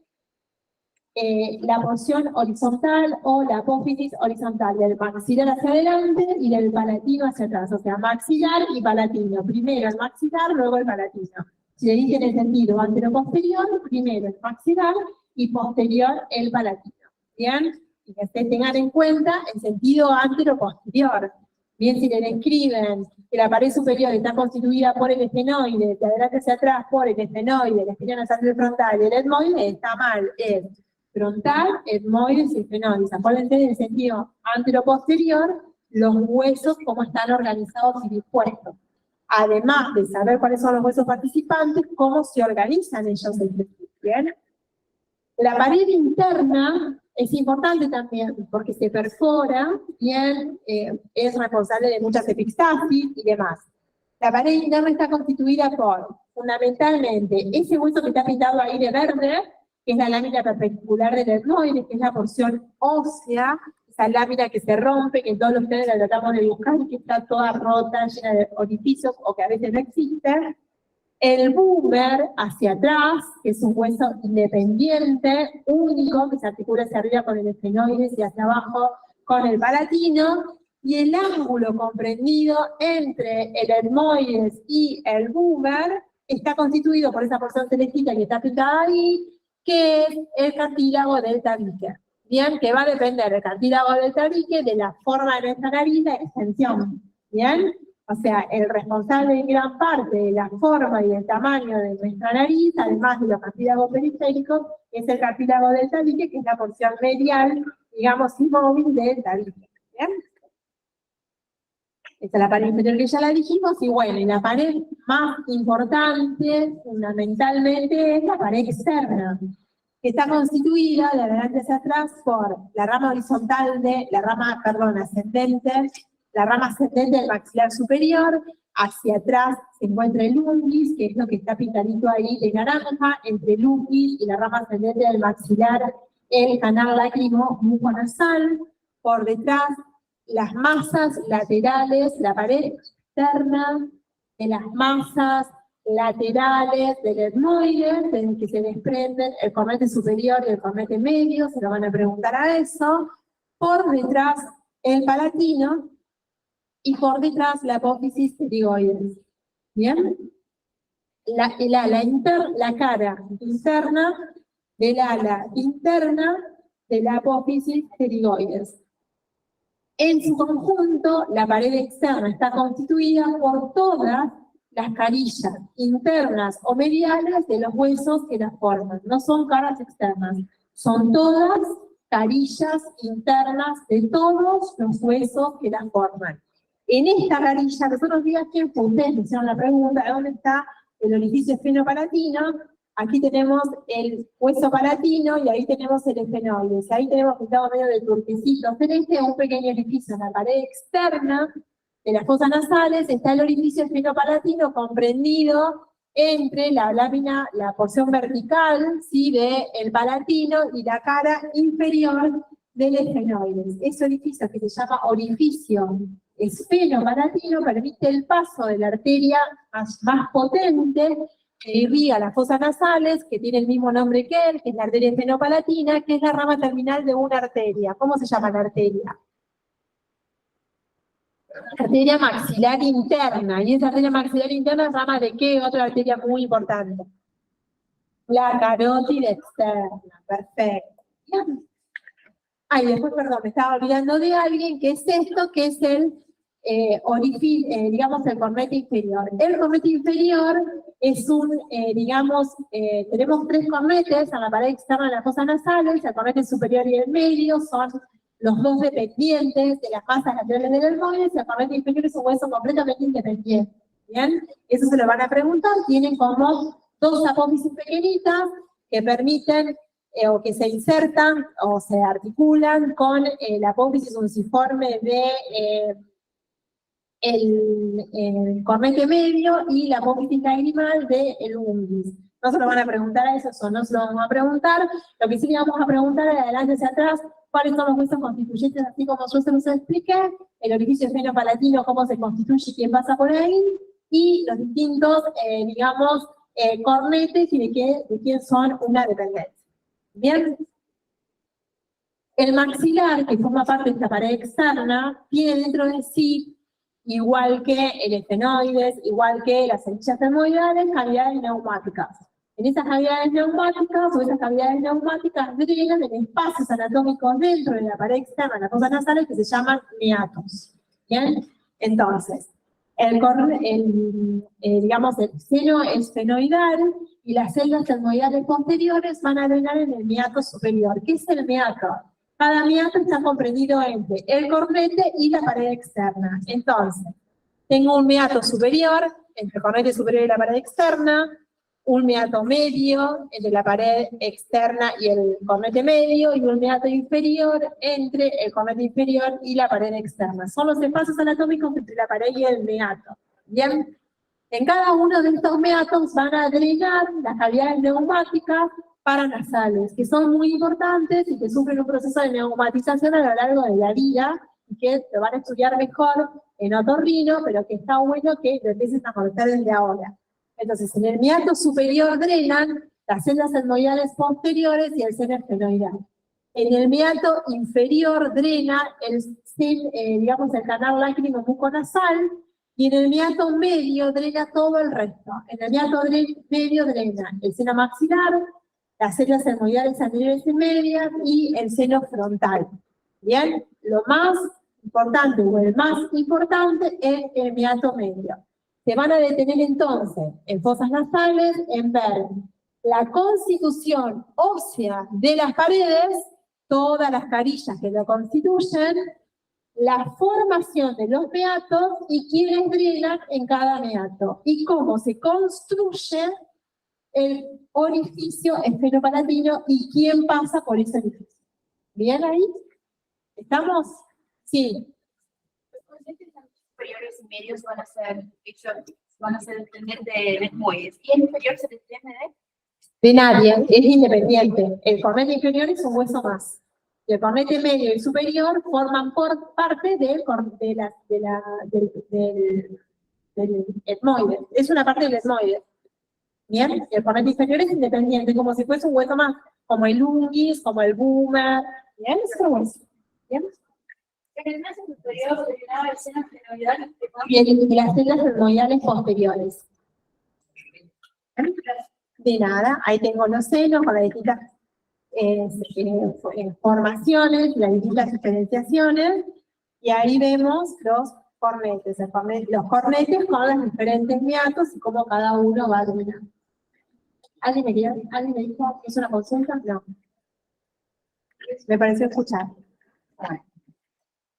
la porción horizontal o la apófisis horizontal del maxilar hacia adelante y del palatino hacia atrás. O sea, maxilar y palatino. Primero el maxilar, luego el palatino. Si le dije en el sentido antero-posterior, primero el maxilar y posterior el palatino. ¿Bien? Y que ustedes tengan en cuenta el sentido antero-posterior. Bien, si le describen que la pared superior está constituida por el esfenoide, de adelante hacia atrás por el esfenoide, la espina nasal del frontal y el etmoide, está mal. Es frontal, etmoides y esfenoides. Acuérdense del sentido antero-posterior, los huesos, cómo están organizados y dispuestos. Además de saber cuáles son los huesos participantes, cómo se organizan ellos entre sí. ¿Bien? La pared interna es importante también porque se perfora, bien, es responsable de muchas epistasis y demás. La pared interna está constituida por, fundamentalmente, ese hueso que está pintado ahí de verde, que es la lámina perpendicular del etmoide, que es la porción ósea, esa lámina que se rompe, que todos ustedes la tratamos de buscar, que está toda rota, llena de orificios, o que a veces no existe. El boomer hacia atrás, que es un hueso independiente, único, que se articula hacia arriba con el esfenoides y hacia abajo con el palatino, y el ángulo comprendido entre el etmoides y el boomer está constituido por esa porción celestita que está pintada ahí, que es el cartílago del tabique. Bien, que va a depender del cartílago del tabique de la forma de nuestra nariz, la extensión. Bien, o sea, el responsable en gran parte de la forma y del tamaño de nuestra nariz, además de los cartílagos periféricos, es el cartílago del tabique, que es la porción medial, digamos, inmóvil del tabique. ¿Bien? Esta es la pared inferior que ya la dijimos, y bueno, y la pared más importante, fundamentalmente, es la pared externa, que está constituida de adelante hacia atrás por la rama horizontal ascendente, la rama ascendente del maxilar superior, hacia atrás se encuentra el ungis, que es lo que está pintadito ahí de naranja, entre el ungis y la rama ascendente del maxilar, el canal lágrimo muconasal, por detrás las masas laterales, la pared externa de las masas laterales del etmoide, del que se desprenden el cornete superior y el cornete medio, se lo van a preguntar a eso, por detrás el palatino, y por detrás la apófisis pterigoides. ¿Bien? La cara interna del ala interna de la apófisis pterigoides. En su conjunto, la pared externa está constituida por todas las carillas internas o mediales de los huesos que las forman. No son caras externas, son todas carillas internas de todos los huesos que las forman. En esta carilla, nosotros digan quién fue, ustedes me hicieron la pregunta, ¿dónde está el orificio esfenopalatino? Aquí tenemos el hueso palatino y ahí tenemos el esfenoides. Ahí tenemos pintado medio de turquesito celeste un pequeño orificio en la pared externa de las fosas nasales. Está el orificio esfenopalatino comprendido entre la lámina, la porción vertical, ¿sí?, del palatino y la cara inferior del esfenoides. Ese orificio que se llama orificio esfenopalatino permite el paso de la arteria más potente que irriga las fosas nasales, que tiene el mismo nombre que él, que es la arteria esfenopalatina, que es la rama terminal de una arteria. ¿Cómo se llama la arteria? Arteria maxilar interna. ¿Y esa arteria maxilar interna es rama de qué? Otra arteria muy importante. La carótida externa. Perfecto. Bien. Ay, después, perdón, me estaba olvidando de alguien, que es esto, que es el digamos, el cornete inferior. El cornete inferior es tenemos tres cornetes en la pared externa de las fosas nasales, el cornete superior y el medio son los dos dependientes de las masas laterales del delmoides, y el cornete inferior es un hueso completamente independiente. ¿Bien? Eso se lo van a preguntar, tienen como dos apófisis pequeñitas que permiten o que se insertan o se articulan con la apófisis unciforme de el cornete medio y la apófisis lagrimal del undis. No se lo van a preguntar a eso no se lo vamos a preguntar. Lo que sí le vamos a preguntar de adelante hacia atrás, cuáles son los huesos constituyentes, así como yo se los expliqué, el orificio esfenopalatino, cómo se constituye, quién pasa por ahí, y los distintos, cornetes y de quién son una dependencia. Bien. El maxilar, que forma parte de esta pared externa, tiene dentro de sí, igual que el esfenoides, igual que las semillas termoidales, cavidades neumáticas. En esas cavidades neumáticas, drenan en espacios anatómicos dentro de la pared externa de las fosas nasales que se llaman meatos. ¿Bien? Entonces, el seno esfenoidal y las células termoidales posteriores van a drenar en el meato superior. ¿Qué es el meato? Cada meato está comprendido entre el cornete y la pared externa. Entonces, tengo un meato superior, entre el cornete superior y la pared externa, un meato medio, entre la pared externa y el cornete medio, y un meato inferior, entre el cornete inferior y la pared externa. Son los espacios anatómicos entre la pared y el meato. ¿Bien? En cada uno de estos meatos van a drenar las cavidades neumáticas paranasales, que son muy importantes y que sufren un proceso de neumatización a lo largo de la vida, y que lo van a estudiar mejor en otorrino, pero que está bueno que lo empiecen a conocer desde ahora. Entonces, en el meato superior drenan las células termoidales posteriores y el seno esfenoidal. En el meato inferior drena el canal lácrimo muconasal, y en el meato medio drena todo el resto. En el meato medio drena el seno maxilar, las células termoidales anteriores y medias y el seno frontal. Bien, lo más importante o el más importante es el meato medio. Se van a detener entonces en fosas nasales en ver la constitución ósea de las paredes, todas las carillas que lo constituyen, la formación de los meatos y quiénes drenan en cada meato, y cómo se construye el orificio esfenopalatino y quién pasa por ese orificio. ¿Bien ahí? ¿Estamos? Sí. Los cornetes superiores y medios van a ser dependientes de desmoides. ¿Y el inferior se depende de nadie, es independiente. El cornete inferior es un hueso más. El cornete medio y superior forman parte del etmoide. Es una parte del etmoide. Bien, el cornete inferior es independiente, como si fuese un hueso más, como el ungis, como el boomer. Bien, es un hueso. Bien. En el medio superior drenaba el seno esfenoidal Y las células termoidales posteriores. De nada, ahí tengo los senos con las distintas formaciones, las distintas diferenciaciones, y ahí vemos los cornetes. Los cornetes con los diferentes meatos y cómo cada uno va a drenar. ¿Alguien me dijo que es una consulta? No. Me pareció escuchar.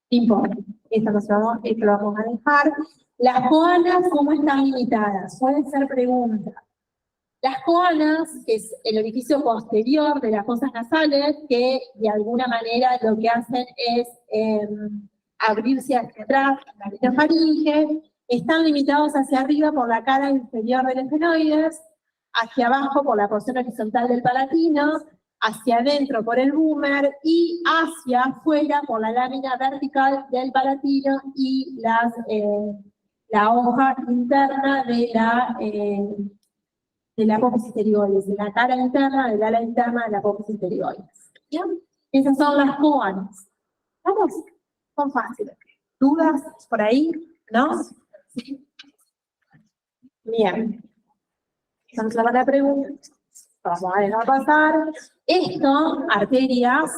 Importa. Esto lo vamos a dejar. Las coanas, ¿cómo están limitadas? Pueden ser preguntas. Las coanas, que es el orificio posterior de las fosas nasales, que de alguna manera lo que hacen es abrirse hacia atrás, la nasofaringe, están limitados hacia arriba por la cara inferior del esfenoides, hacia abajo por la porción horizontal del palatino, hacia adentro por el boomer y hacia afuera por la lámina vertical del palatino y la hoja interna de la apófisis pterioides, de la cara interna, del ala interna de la apófisis pterioides. ¿Bien? Esas son las coanas. ¿Vamos? Son fáciles. ¿Dudas por ahí? ¿No? ¿Sí? Bien. Vamos a ver la pregunta. Vamos a dejar pasar. Esto, arterias,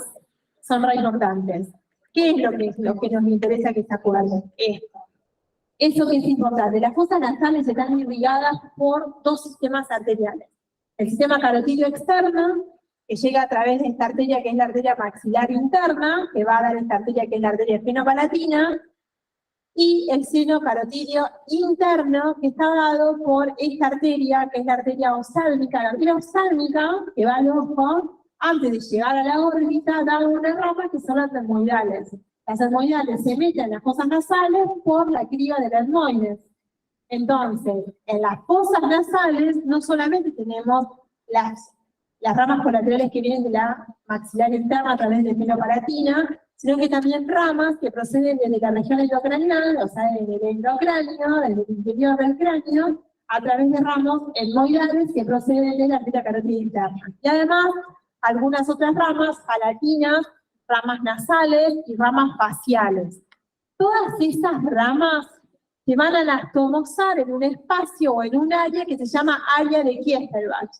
son re importantes. ¿Qué es lo que nos interesa que se acuerden? Esto. Eso que es importante. Las fosas nasales están irrigadas por dos sistemas arteriales. El sistema carotidio externo, que llega a través de esta arteria, que es la arteria maxilar interna, que va a dar esta arteria, que es la arteria esfenopalatina, y el seno carotidio interno, que está dado por esta arteria, que es la arteria ofsálmica. La arteria ofsálmica, que va al ojo, antes de llegar a la órbita, da unas ramas que son las etmoidales. Las etmoidales se meten en las fosas nasales por la criba del etmoides. Entonces, en las fosas nasales no solamente tenemos las ramas colaterales que vienen de la maxilar interna a través de esfenopalatina, sino que también ramas que proceden desde la región endocranial, o sea, desde el endocráneo, desde el interior del cráneo, a través de ramos etmoidales que proceden de la arteria carótida interna. Y además, algunas otras ramas palatinas, ramas nasales y ramas faciales. Todas esas ramas se van a anastomosar en un espacio o en un área que se llama área de Kiesselbach.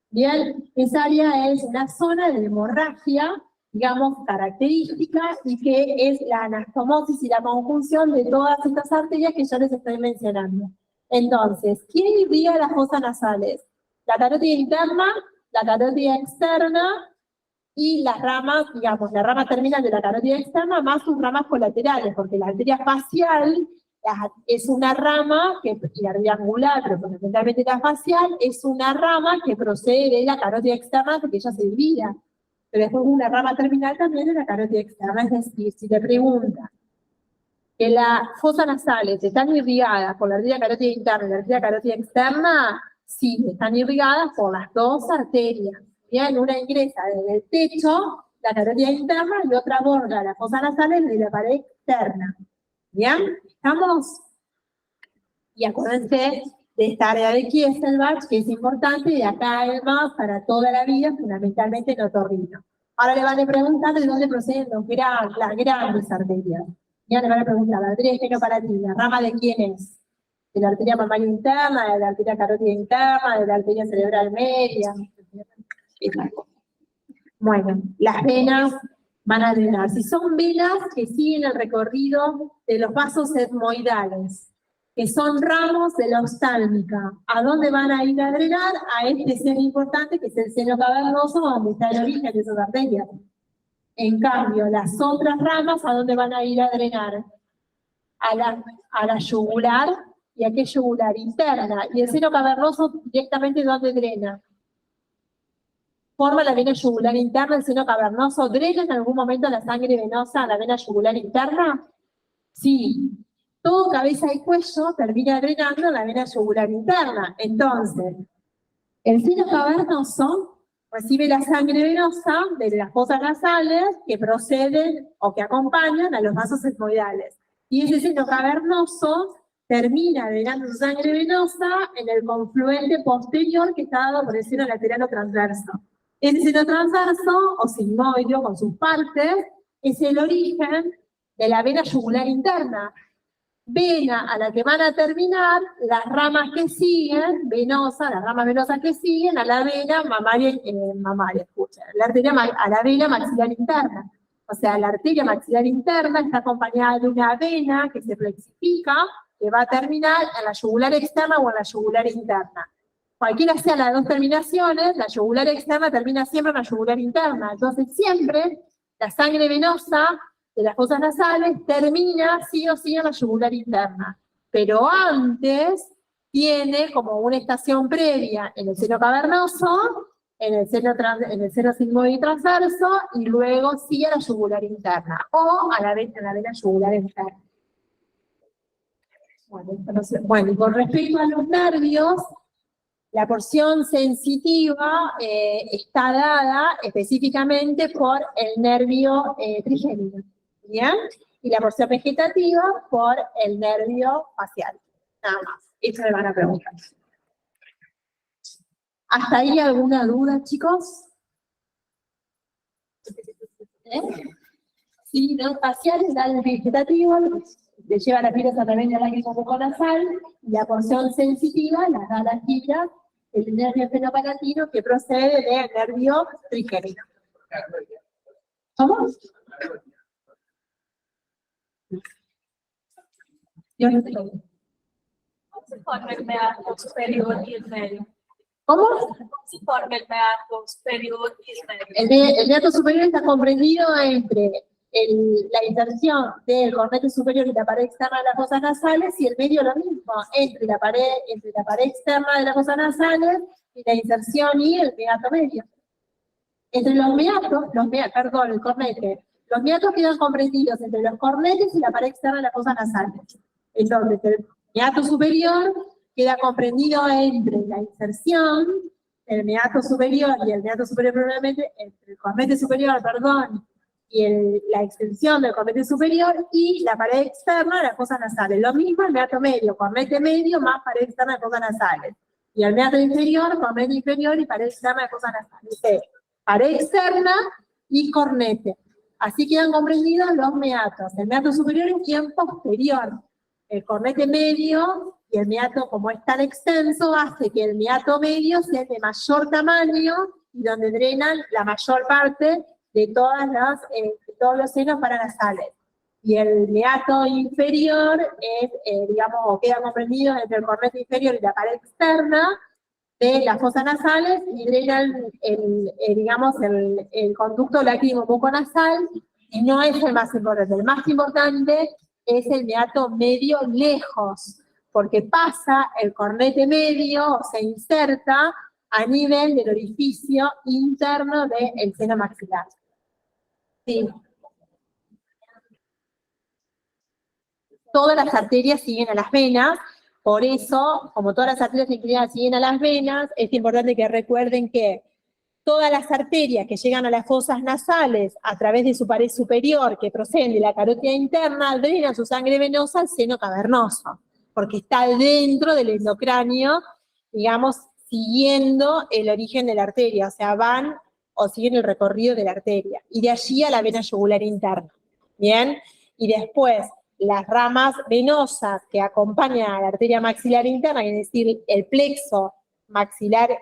Bien, esa área es una zona de hemorragia, digamos, característica, y que es la anastomosis y la conjunción de todas estas arterias que yo les estoy mencionando. Entonces, ¿quién irriga las fosas nasales? La carótida interna, la carótida externa, y las ramas, digamos, la rama terminal de la carótida externa más sus ramas colaterales, porque la arteria facial es una rama, y la arteria angular, pero fundamentalmente la facial, es una rama que procede de la carótida externa porque ella se divide. Pero después una rama terminal también de la carótida externa. Es decir, si te preguntan que las fosas nasales están irrigadas por la arteria carótida interna y la arteria carótida externa, sí, están irrigadas por las dos arterias. Bien, una ingresa desde el techo, la carótida interna, y otra aborda las fosas nasales de la pared externa. ¿Bien? ¿Estamos? Y acuérdense de esta área de Kiesselbach, que es importante, de acá además para toda la vida, fundamentalmente en otorrino. Ahora le van a preguntar de dónde proceden las grandes arterias. Ya le van a preguntar, la arteria esfenopalatina, ¿rama de quién es? ¿De la arteria mamaria interna, de la arteria carótida interna, de la arteria cerebral media? Bueno, las venas van a drenar. Si son venas que siguen el recorrido de los vasos etmoidales, que son ramos de la oftálmica, ¿a dónde van a ir a drenar? A este seno importante, que es el seno cavernoso, donde está el origen de esas arterias. En cambio, las otras ramas, ¿a dónde van a ir a drenar? A la yugular. ¿Y a qué yugular? Interna. Y el seno cavernoso directamente, ¿dónde drena? Forma la vena yugular interna, el seno cavernoso. ¿Drena en algún momento la sangre venosa a la vena yugular interna? Sí. Todo cabeza y cuello termina drenando en la vena yugular interna. Entonces, el seno cavernoso recibe la sangre venosa de las fosas nasales que proceden o que acompañan a los vasos etmoidales. Y ese seno cavernoso termina drenando su sangre venosa en el confluente posterior que está dado por el seno lateral o transverso. Ese seno transverso, o sigmoideo con sus partes, es el origen de la vena yugular interna. Vena a la que van a terminar las ramas que siguen, venosas, las ramas venosas que siguen a la vena mamaria, a la vena maxilar interna. O sea, la arteria maxilar interna está acompañada de una vena que se flexifica, que va a terminar en la yugular externa o en la yugular interna. Cualquiera sean las dos terminaciones, la yugular externa termina siempre en la yugular interna. Entonces siempre la sangre venosa de las fosas nasales termina sí o sí en la yugular interna. Pero antes tiene como una estación previa en el seno cavernoso, en el seno sigmoide transverso, y luego sí a la yugular interna, o a la vena yugular externa. Bueno, y con respecto a los nervios, La porción sensitiva está dada específicamente por el nervio trigémino, ¿bien? Y la porción vegetativa por el nervio facial, nada más. Eso me van a preguntar. ¿Hasta ahí alguna duda, chicos? Sí, los faciales dan el vegetativo, le lleva las fibras a través de la bucodental, y la porción sensitiva las da las fibras del nervio fenopalatino que procede del nervio trigémino. ¿Cómo? Yo no sé cómo. ¿Cómo se forma el meato superior y el medio? ¿Cómo? ¿Cómo se forma el meato superior y el medio? El meato superior está comprendido entre la inserción del cornete superior y la pared externa de las fosas nasales, y el medio lo mismo, entre la pared externa de las fosas nasales y la inserción y el meato medio. Entre los meatos, el cornete, los meatos quedan comprendidos entre los cornetes y la pared externa de las fosas nasales. Entonces, el meato superior queda comprendido entre la inserción, el meato superior y el meato superior probablemente, entre el cornete superior, y la extensión del cornete superior y la pared externa de las fosas nasales. Lo mismo el meato medio, cornete medio más pared externa de fosas nasales. Y el meato inferior, cornete inferior y pared externa de fosas nasales. Pared externa y cornete. Así quedan comprendidos los meatos. El meato superior es quien posterior. El cornete medio y el meato, como es tan extenso, hace que el meato medio sea de mayor tamaño y donde drenan la mayor parte de todos los senos paranasales. Y el meato inferior es, queda comprendido entre el cornete inferior y la pared externa de las fosas nasales y drenan el conducto lácrimo buconasal, y no es el más importante. El más importante es el meato medio lejos, porque pasa el cornete medio, o se inserta a nivel del orificio interno del seno maxilar. Sí. Todas las arterias siguen a las venas, por eso, como todas las arterias inclinadas siguen a las venas, es importante que recuerden que todas las arterias que llegan a las fosas nasales a través de su pared superior, que proceden de la carótida interna, drenan su sangre venosa al seno cavernoso, porque está dentro del endocráneo, siguiendo el origen de la arteria, o sea, van o siguen el recorrido de la arteria, y de allí a la vena yugular interna, ¿bien? Y después, las ramas venosas que acompañan a la arteria maxilar interna, es decir, el plexo maxilar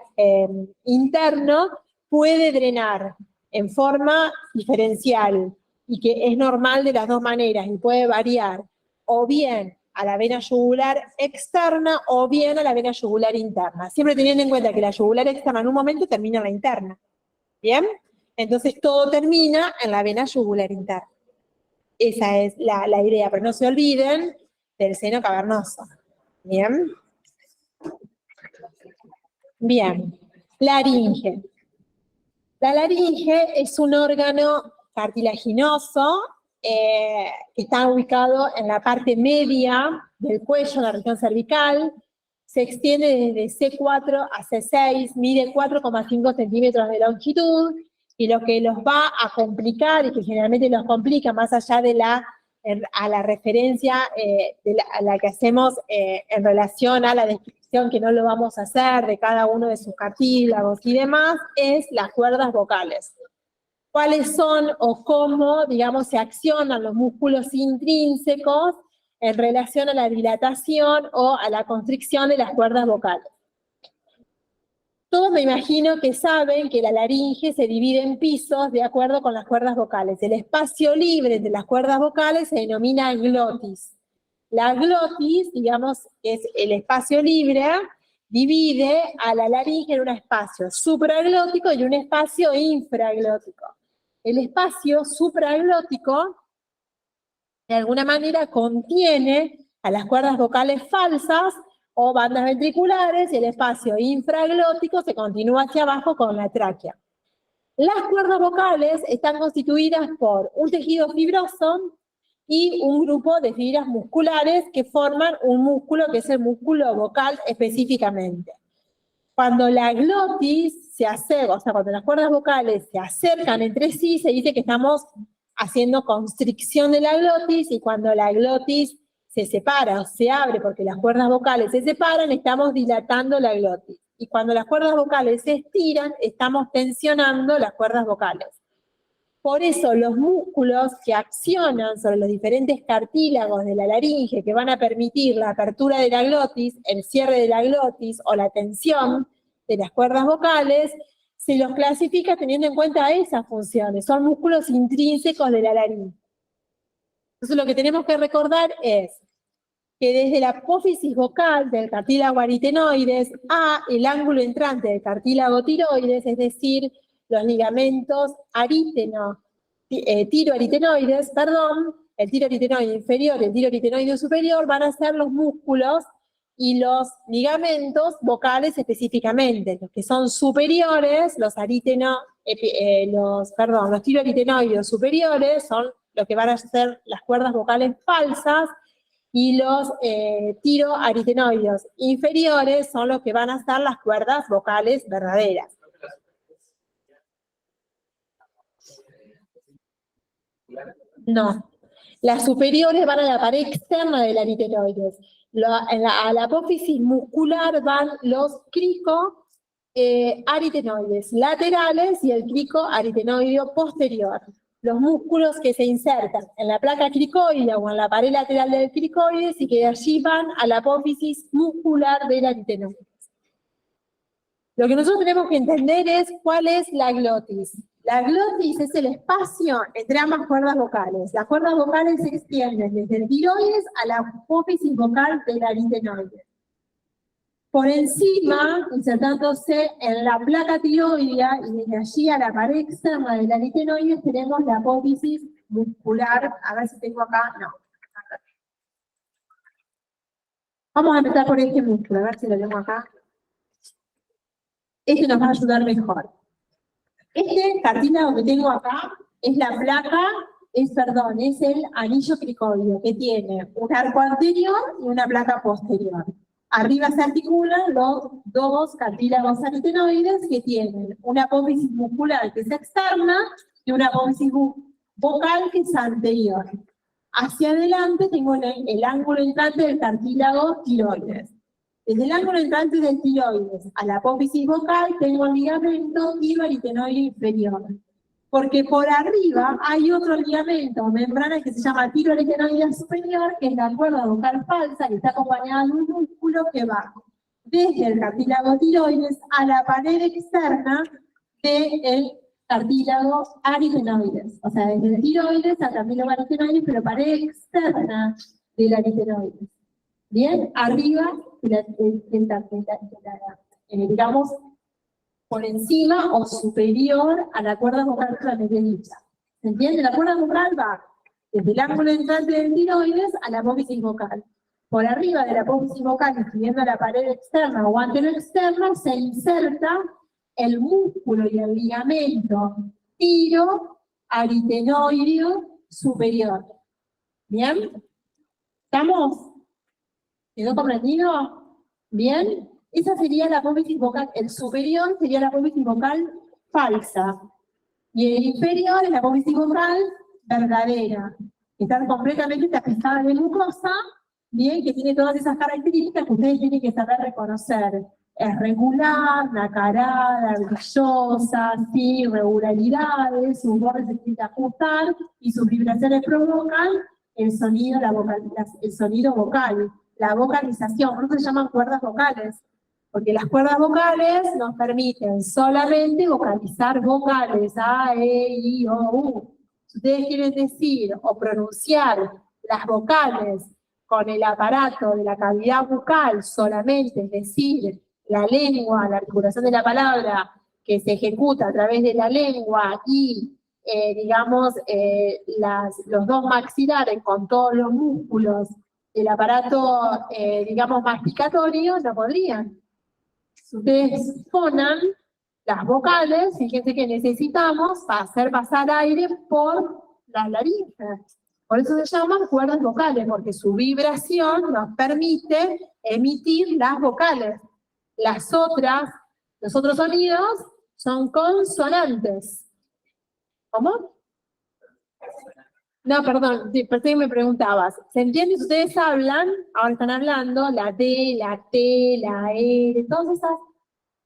interno, puede drenar en forma diferencial, y que es normal de las dos maneras, y puede variar, o bien a la vena yugular externa, o bien a la vena yugular interna, siempre teniendo en cuenta que la yugular externa en un momento termina en la interna. ¿Bien? Entonces todo termina en la vena yugular interna. Esa es la idea, pero no se olviden del seno cavernoso. ¿Bien? Bien. Laringe. La laringe es un órgano cartilaginoso que está ubicado en la parte media del cuello, en la región cervical. Se extiende desde C4 a C6, mide 4,5 centímetros de longitud, y lo que los va a complicar, y que generalmente los complica, más allá de la referencia a la que hacemos en relación a la descripción, que no lo vamos a hacer, de cada uno de sus cartílagos y demás, es las cuerdas vocales. ¿Cuáles son o cómo, se accionan los músculos intrínsecos en relación a la dilatación o a la constricción de las cuerdas vocales? Todos me imagino que saben que la laringe se divide en pisos de acuerdo con las cuerdas vocales. El espacio libre entre las cuerdas vocales se denomina glotis. La glotis, es el espacio libre, divide a la laringe en un espacio supraglótico y un espacio infraglótico. El espacio supraglótico, de alguna manera, contiene a las cuerdas vocales falsas o bandas ventriculares, y el espacio infraglótico se continúa hacia abajo con la tráquea. Las cuerdas vocales están constituidas por un tejido fibroso y un grupo de fibras musculares que forman un músculo, que es el músculo vocal específicamente. Cuando la glotis se acerca, o sea, cuando las cuerdas vocales se acercan entre sí, se dice que estamos haciendo constricción de la glotis, y cuando la glotis se separa o se abre porque las cuerdas vocales se separan, estamos dilatando la glotis. Y cuando las cuerdas vocales se estiran, estamos tensionando las cuerdas vocales. Por eso los músculos que accionan sobre los diferentes cartílagos de la laringe, que van a permitir la apertura de la glotis, el cierre de la glotis o la tensión de las cuerdas vocales, se los clasifica teniendo en cuenta esas funciones. Son músculos intrínsecos de la laringe. Entonces lo que tenemos que recordar es que desde la apófisis vocal del cartílago aritenoides a el ángulo entrante del cartílago tiroides, es decir, los ligamentos tiroaritenoides, el tiroaritenoide inferior y el tiroaritenoide superior van a ser los músculos y los ligamentos vocales específicamente. Los que son superiores, los tiroaritenoides superiores son los que van a ser las cuerdas vocales falsas, y los tiroaritenoides inferiores son los que van a ser las cuerdas vocales verdaderas. No. Las superiores van a la pared externa del aritenoides. A la apófisis muscular van los cricoaritenoides laterales y el cricoaritenoideo posterior. Los músculos que se insertan en la placa cricoidea o en la pared lateral del cricoides y que de allí van a la apófisis muscular del aritenoides. Lo que nosotros tenemos que entender es cuál es la glotis. La glotis es el espacio entre ambas cuerdas vocales. Las cuerdas vocales se extienden desde el tiroides a la apófisis vocal del aritenoides. Por encima, insertándose en la placa tiroidea y desde allí a la pared externa del aritenoides, tenemos la apófisis muscular. A ver si tengo acá, no. Vamos a empezar por este músculo, a ver si lo tengo acá. Este nos va a ayudar mejor. Este cartílago que tengo acá es la placa, es el anillo cricoideo, que tiene un arco anterior y una placa posterior. Arriba se articulan los dos cartílagos aritenoides que tienen una apófisis muscular que es externa y una apófisis vocal que es anterior. Hacia adelante tengo el ángulo entrante del cartílago tiroides. Desde el ángulo entrante del tiroides a la apófisis vocal tengo el ligamento tiroaritenoide inferior. Porque por arriba hay otro ligamento o membrana que se llama tiroaritenoide superior, que es la cuerda vocal falsa, que está acompañada de un músculo que va desde el cartílago tiroides a la pared externa del cartílago aritenoides. O sea, desde el tiroides al cartílago aritenoides, pero pared externa del aritenoides. Bien, arriba, digamos, por encima o superior a la cuerda vocal propiamente dicha. ¿Se entiende? La cuerda vocal va desde el ángulo entrante del tiroides a la apófisis vocal. Por arriba de la apófisis vocal, incluyendo la pared externa o anterior externa, se inserta el músculo y el ligamento tiroaritenoideo superior. ¿Bien? ¿Estamos? ¿Quedó comprendido? ¿Bien? Esa sería la apófisis vocal, el superior sería la apófisis vocal falsa. Y el inferior es la apófisis vocal verdadera. Está completamente tapizada de mucosa, bien, que tiene todas esas características que ustedes tienen que saber reconocer. Es regular, nacarada, brillosa, sin irregularidades, sus bordes se tienen que ajustar y sus vibraciones provocan el sonido, el sonido vocal, la vocalización. Por eso se llaman cuerdas vocales. Porque las cuerdas vocales nos permiten solamente vocalizar vocales, A, E, I, O, U. Si ustedes quieren decir o pronunciar las vocales con el aparato de la cavidad bucal solamente, es decir, la lengua, la articulación de la palabra que se ejecuta a través de la lengua y, los dos maxilares con todos los músculos del aparato, masticatorio, no podrían. Si ustedes fonan las vocales, fíjense que necesitamos para hacer pasar aire por las laringes. Por eso se llaman cuerdas vocales, porque su vibración nos permite emitir las vocales. Las otras Los otros sonidos son consonantes. ¿Cómo? No, perdón, pensé que me preguntabas. ¿Se entiende? Si ustedes hablan, ahora están hablando, la D, la T, la R, todas esas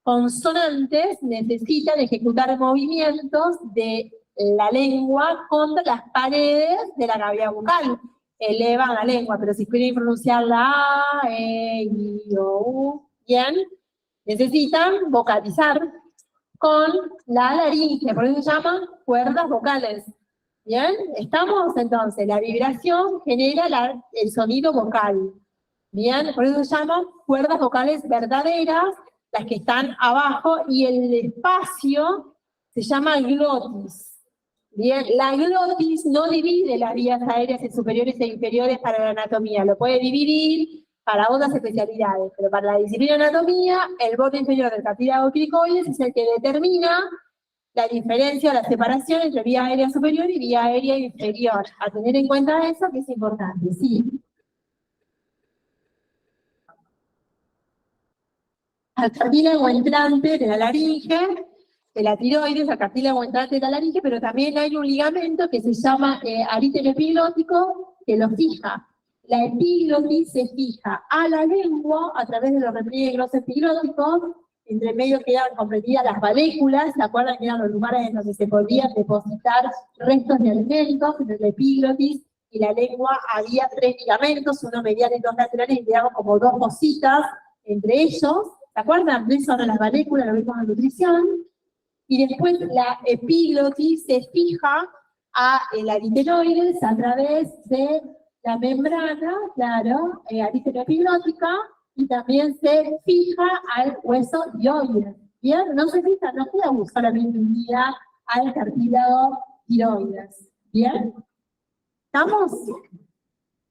consonantes necesitan ejecutar movimientos de la lengua contra las paredes de la cavidad bucal. Elevan la lengua, pero si quieren pronunciar la A, E, I, O, U, bien, necesitan vocalizar con la laringe, por eso se llaman cuerdas vocales. ¿Bien? ¿Estamos? Entonces, la vibración genera el sonido vocal. ¿Bien? Por eso se llaman cuerdas vocales verdaderas, las que están abajo, y el espacio se llama glotis. Bien, la glotis no divide las vías aéreas en superiores e inferiores para la anatomía, lo puede dividir para otras especialidades, pero para la disciplina de anatomía, el borde inferior del cartílago cricoides es el que determina la diferencia o la separación entre vía aérea superior y vía aérea inferior. A tener en cuenta eso, que es importante, sí. Al cartílago entrante de la laringe, de la tiroides, al cartílago entrante de la laringe, pero también hay un ligamento que se llama arítero epiglótico, que lo fija. La epiglotis se fija a la lengua a través de los repliegues epiglóticos. Entre medio quedan comprendidas las valéculas, ¿se acuerdan que eran los lugares en donde se podían depositar restos de alimentos? Entre la epiglotis y la lengua había 3 ligamentos, uno medial y 2 laterales, y digamos como 2 cositas entre ellos. ¿Se acuerdan de eso de las valéculas? Lo vimos en nutrición. Y después la epiglotis se fija a el aritenoides a través de la membrana, claro, ariteroepiglótica, y también se fija al hueso dioides. ¿Bien? No se fija, no queda solamente unida al cartílago tiroides. ¿Bien? ¿Estamos?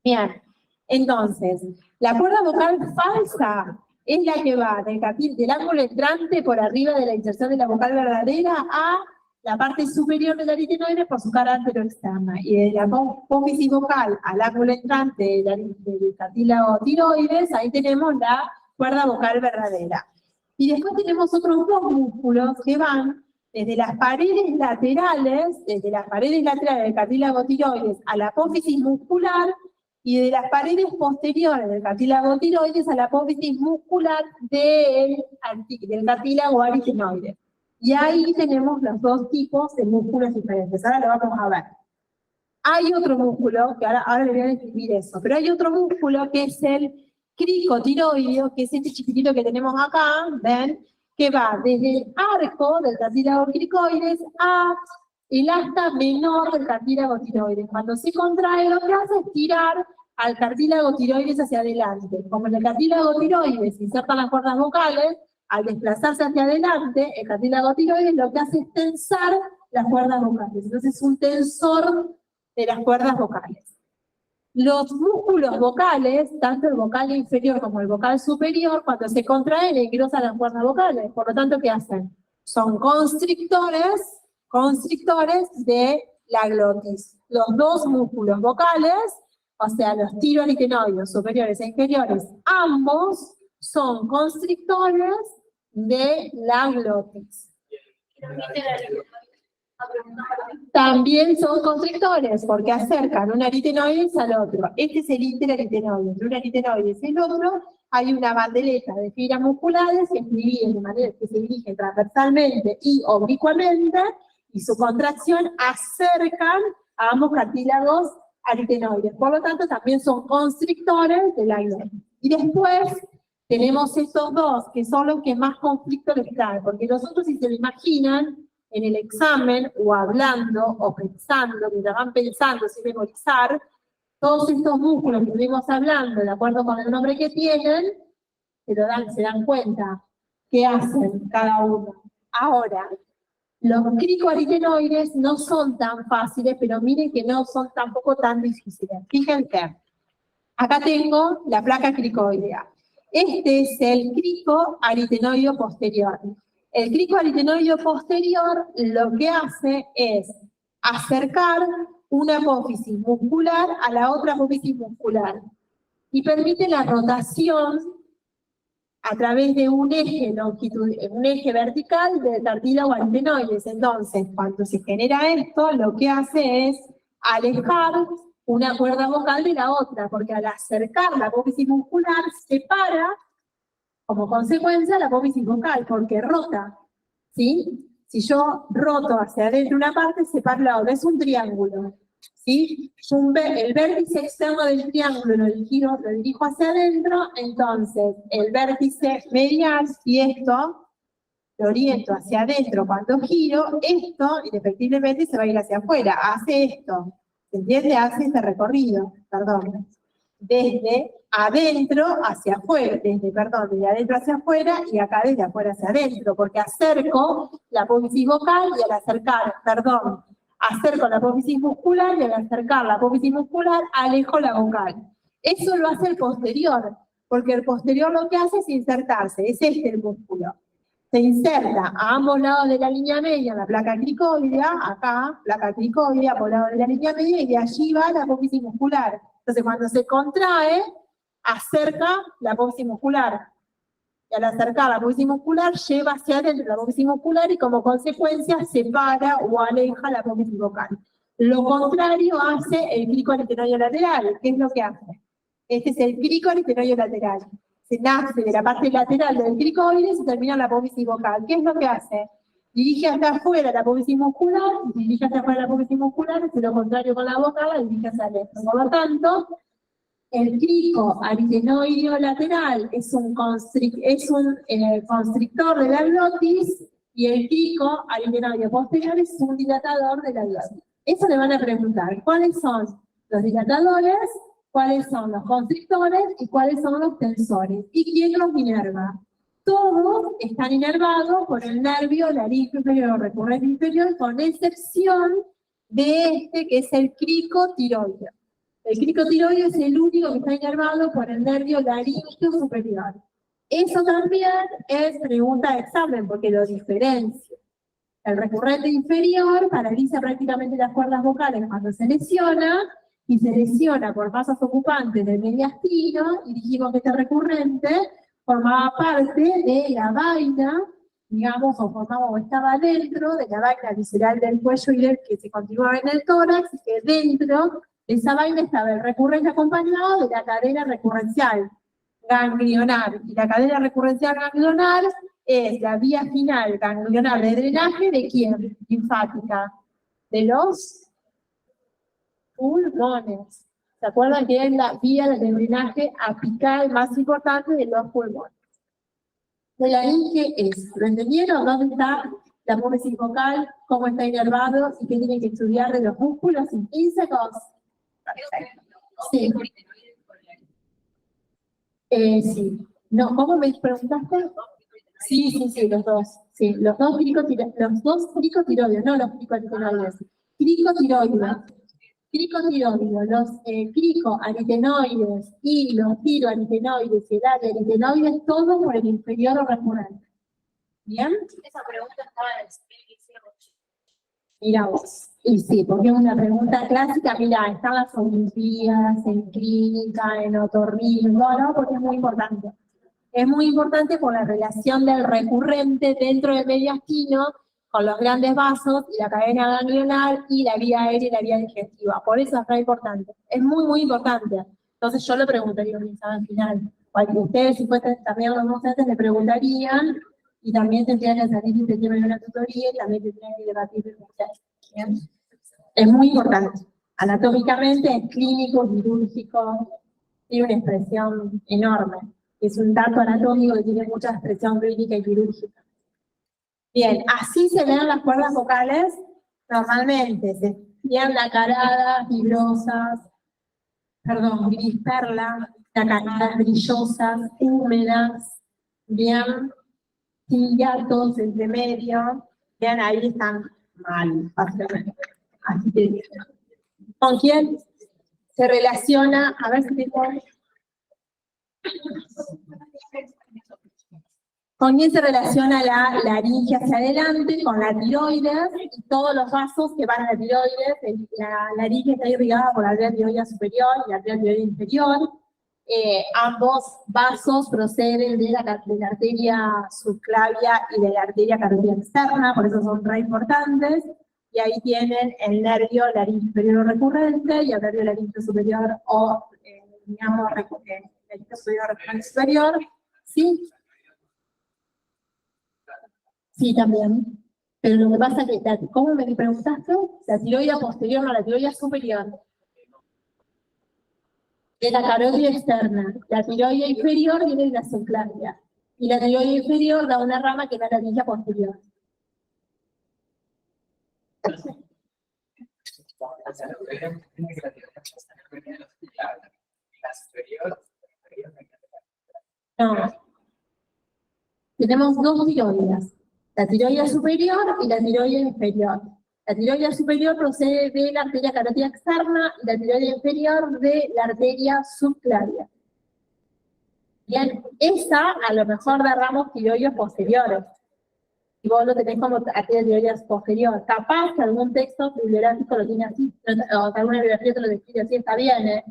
Bien. Entonces, la cuerda vocal falsa es la que va del ángulo entrante por arriba de la inserción de la vocal verdadera a la parte superior del aritenoide por su cara anteroexterna. Y de la apófisis vocal al ángulo entrante del cartílago tiroides, ahí tenemos la cuerda vocal verdadera. Y después tenemos otros 2 músculos que van desde las paredes laterales del cartílago tiroides a la apófisis muscular, y de las paredes posteriores del cartílago tiroides a la apófisis muscular del cartílago aritenoide. Y ahí tenemos los 2 tipos de músculos diferentes. Ahora lo vamos a ver. Hay otro músculo, que ahora le voy a describir eso, pero hay otro músculo que es el cricotiroideo, que es este chiquitito que tenemos acá, ¿ven? Que va desde el arco del cartílago cricoides a el asta menor del cartílago tiroides. Cuando se contrae, lo que hace es tirar al cartílago tiroides hacia adelante. Como en el cartílago tiroides se insertan las cuerdas vocales, al desplazarse hacia adelante, el cartílago tiroides lo que hace es tensar las cuerdas vocales. Entonces es un tensor de las cuerdas vocales. Los músculos vocales, tanto el vocal inferior como el vocal superior, cuando se contraen, engrosan las cuerdas vocales. Por lo tanto, ¿qué hacen? Son constrictores de la glotis. Los 2 músculos vocales, o sea, los tiroaritenoides superiores e inferiores, ambos son constrictores de la glotis. También son constrictores, porque acercan un aritenoides al otro. Este es el interaritenoide. Entre un aritenoides y el otro hay una bandeleta de fibras musculares que se dividen de manera que se dirigen transversalmente y oblicuamente, y su contracción acercan a ambos cartílagos aritenoides. Por lo tanto, también son constrictores de la glotis. Y después tenemos estos 2, que son los que más conflicto les traen, porque nosotros, si se lo imaginan, en el examen, o hablando, o pensando, mientras van pensando sin memorizar, todos estos músculos que estuvimos hablando, de acuerdo con el nombre que tienen, se dan cuenta qué hacen cada uno. Ahora, los cricoaritenoides no son tan fáciles, pero miren que no son tampoco tan difíciles. Fíjense, acá tengo la placa cricoidea. Este es el cricoaritenoide posterior. El cricoaritenoide posterior lo que hace es acercar una apófisis muscular a la otra apófisis muscular y permite la rotación a través de un eje un eje vertical de cartílago aritenoides. Entonces, cuando se genera esto, lo que hace es alejar una cuerda vocal de la otra, porque al acercar la apófisis muscular, separa, como consecuencia, la apófisis vocal, porque rota, ¿sí? Si yo roto hacia adentro una parte, separo la otra, es un triángulo, ¿sí? El vértice externo del triángulo lo dirijo hacia adentro, entonces el vértice medial, y esto lo oriento hacia adentro cuando giro, esto indefectiblemente se va a ir hacia afuera, hace esto, ¿se entiende? Hace este recorrido, perdón, desde adentro hacia afuera, desde adentro hacia afuera y acá desde afuera hacia adentro, porque acerco la apófisis vocal y al acerco la apófisis muscular y al acercar la apófisis muscular alejo la vocal. Eso lo hace el posterior, porque el posterior lo que hace es insertarse, es este el músculo. Se inserta a ambos lados de la línea media, en la placa cricoidea, acá, placa cricoidea por lado de la línea media, y de allí va la apófisis muscular. Entonces, cuando se contrae, acerca la apófisis muscular. Y al acercar la apófisis muscular, lleva hacia adentro la apófisis muscular y como consecuencia separa o aleja la apófisis vocal. Lo contrario hace el crico aritenoide lateral. ¿Qué es lo que hace? Este es el crico aritenoide lateral. Se nace de la parte lateral del cricoide y se termina en la apófisis vocal. ¿Qué es lo que hace? Dirige hacia afuera la apófisis muscular, y dirige hacia afuera la apófisis muscular, es lo contrario con la vocal, la dirige hacia adentro. Por lo tanto, el crico aritenoideo lateral es un constrictor de la glotis y el crico aritenoideo posterior es un dilatador de la glotis. Eso le van a preguntar, ¿cuáles son los dilatadores, cuáles son los constrictores y cuáles son los tensores? ¿Y quién los inerva? Todos están inervados por el nervio laríngeo inferior o recurrente inferior, con excepción de este que es el cricotiroideo. El cricotiroideo es el único que está inervado por el nervio laríngeo superior. Eso también es pregunta de examen, porque lo diferencia. El recurrente inferior paraliza prácticamente las cuerdas vocales cuando se lesiona, y se lesiona por masas ocupantes del mediastino, y dijimos que este recurrente formaba parte de la vaina, digamos, o estaba dentro de la vaina visceral del cuello y del que se continuaba en el tórax, y que dentro de esa vaina estaba el recurrente acompañado de la cadena recurrencial ganglionar. Y la cadena recurrencial ganglionar es la vía final ganglionar de drenaje de quién? Linfática. De los pulmones. ¿Se acuerdan que es la vía de drenaje apical más importante de los pulmones? De la laringe es, ¿lo entendieron? ¿Dónde está la apófisis vocal? ¿Cómo está inervado? ¿Y qué tienen que estudiar de los músculos intrínsecos? Sí. Sí. No, ¿cómo me preguntaste? Sí, los dos. Sí, los dos cricotiroides, no los cricotiroides. Cricotiroides. Cricotiroides, los cricoaritenoides y los tiroaritenoides y el aritenoides, todos por el inferior recurrente. ¿Bien? Esa pregunta estaba en el CPL que hicieron. Mira vos. Y sí, porque es una pregunta clásica. Mira, están las olimpiadas, en clínica, en otorrino, ¿no? Porque es muy importante. Es muy importante por la relación del recurrente dentro del mediastino con los grandes vasos y la cadena ganglionar y la vía aérea y la vía digestiva. Por eso es muy importante. Es muy, muy importante. Entonces yo le preguntaría un examen final. Cuando ustedes, si fuesen también los docentes, le preguntarían y también tendrían que salir y tendrían una tutoría y también tendrían que debatir con ustedes. ¿Bien? Es muy importante. Anatómicamente es clínico, quirúrgico, tiene una expresión enorme. Es un dato anatómico que tiene mucha expresión clínica y quirúrgica. Bien, así se ven las cuerdas vocales normalmente. Se ven nacaradas, fibrosas, gris perla, nacaradas brillosas, húmedas, bien, sin hiatos entre medio. Bien, ahí están mal, básicamente. Así que, ¿con quién se relaciona? A ver si tengo... ¿Con quién se relaciona la laringe hacia adelante? Con la tiroides y todos los vasos que van a la tiroides. La laringe está irrigada por la arteria tiroidea superior y la arteria tiroidea inferior. ambos vasos proceden de la arteria subclavia y de la arteria carótida externa, por eso son re importantes. Y ahí tienen el nervio laringe inferior recurrente y el nervio laringe superior o, digamos, laringe superior recurrente superior. ¿Sí? Sí, también. Pero lo que pasa es que, ¿cómo me preguntaste? La tiroidea posterior, no, la tiroidea superior. De la carótida externa. La tiroidea inferior viene de la subclavia. Y la tiroidea inferior da una rama que es la laringe posterior. No. Tenemos dos tiroides. La tiroidea superior y la tiroidea inferior. La tiroidea superior procede de la arteria carótida externa y la tiroidea inferior de la arteria subclavia. Bien, esa a lo mejor da ramos tiroides posteriores. Y vos lo tenés como arteria tiroides posterior. Capaz que algún texto bibliográfico lo tiene así, o que alguna bibliografía te lo describe así, está bien, ¿eh?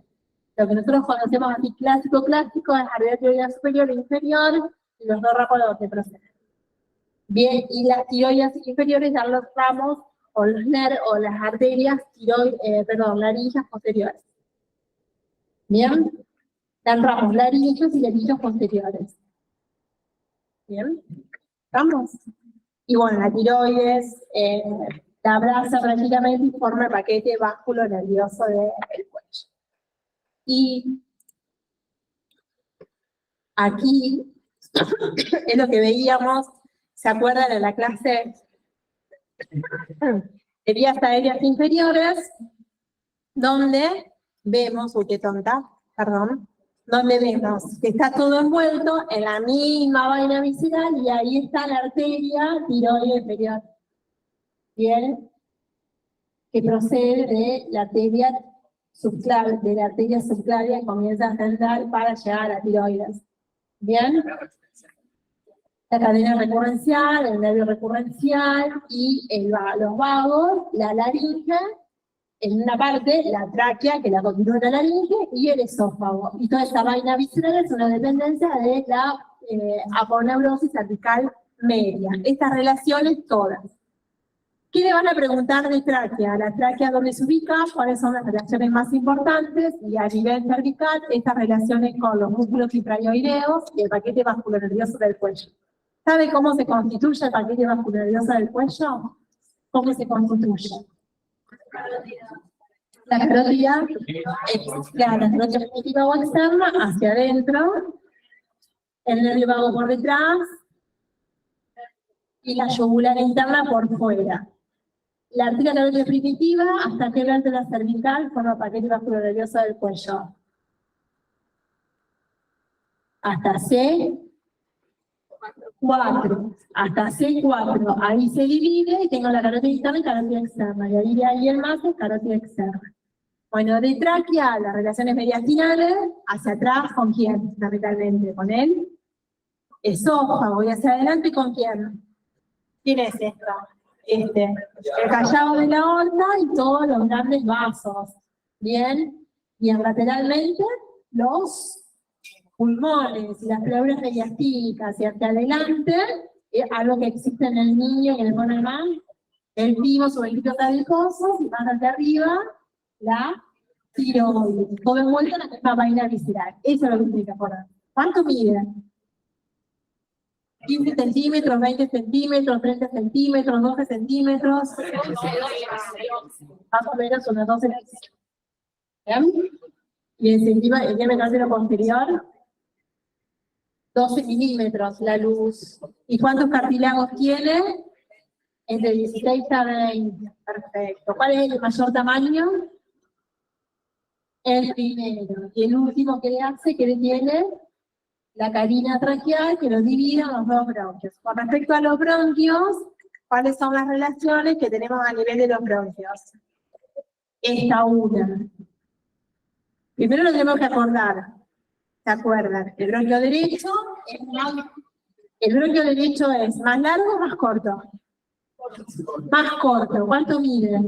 Lo que nosotros conocemos así clásico es arteria tiroides superior e inferior, y los dos ramos donde proceden. Bien, y las tiroides inferiores dan los ramos, o los o las arterias laringes posteriores. Bien, dan ramos laringes y laringes posteriores. Bien, ¿estamos? Y bueno, la tiroides la abraza prácticamente y forma el paquete básculo nervioso del cuello. Y aquí es lo que veíamos, ¿se acuerdan en la clase de vías aéreas inferiores? Donde vemos, uy, qué tonta, perdón, donde vemos que está todo envuelto en la misma vaina visceral y ahí está la arteria tiroidea inferior. Bien, que procede de la arteria subclavia que comienza a ascender para llegar a la tiroides. Bien, la cadena recurrencial, el nervio recurrencial y los vagos, la laringe, en una parte, la tráquea, que la continúa la laringe, y el esófago. Y toda esta vaina visceral es una dependencia de la aponeurosis cervical media. Estas relaciones todas. ¿Qué le van a preguntar de tráquea? La tráquea, ¿dónde se ubica? ¿Cuáles son las relaciones más importantes? Y a nivel cervical, estas relaciones con los músculos intraioideos y el paquete vasculonervioso del cuello. ¿Sabe cómo se constituye el paquete vasculonervioso del cuello? ¿Cómo se constituye? La carótida primitiva o externa hacia adentro, el nervio vago por detrás y la yugular interna por fuera. La arteria carótida primitiva, hasta que vértebra cervical, forma paquete vasculonervioso del cuello. Hasta C4. Hasta C4. Ahí se divide y tengo la carótida interna y carótida externa. Y ahí de ahí el más es carótida externa. Bueno, de tráquea, las relaciones mediastinales, hacia atrás, ¿con quién? Fundamentalmente, con el esófago. Y hacia adelante, ¿con quién? ¿Quién es esta? El callado de la aorta y todos los grandes vasos. Bien, y lateralmente los pulmones y las pleuras mediastínicas y hacia adelante, algo que existe en el niño, en el mono alemán, el timo sobre el líquido radicoso, y más hacia arriba, la tiroides. Todo envuelto en la misma vaina visceral. Eso es lo que tiene que acordar. ¿Cuánto mide? 15 centímetros, 20 centímetros, 30 centímetros, 12 centímetros. Más o menos unos 12 centímetros. ¿Bien? Y el diámetro trasero posterior, 12 milímetros la luz. ¿Y cuántos cartílagos tiene? Entre 16 a 20. Perfecto. ¿Cuál es el mayor tamaño? El primero. Y el último que le hace, que le tiene la carina traqueal, que lo divide en los dos bronquios. Con respecto a los bronquios, ¿cuáles son las relaciones que tenemos a nivel de los bronquios? Esta una. Primero lo tenemos que acordar. ¿Se acuerdan? El bronquio derecho es más largo o más corto. Más corto. ¿Cuánto mide?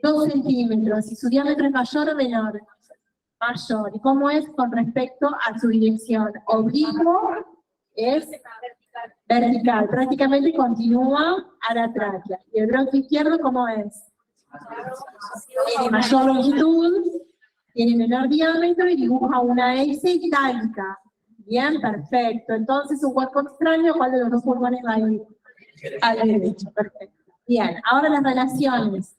2 centímetros. ¿Y su diámetro es mayor o menor? mayor. ¿Y cómo es con respecto a su dirección? Oblicuo es vertical, prácticamente continúa a la tráquea. ¿Y el bronquio izquierdo cómo es? Tiene mayor longitud, tiene menor diámetro y dibuja una S itálica. Bien, perfecto. Entonces, un cuerpo extraño, ¿cuál de los dos pulmones va a ir? Al derecho, perfecto. Bien, ahora las relaciones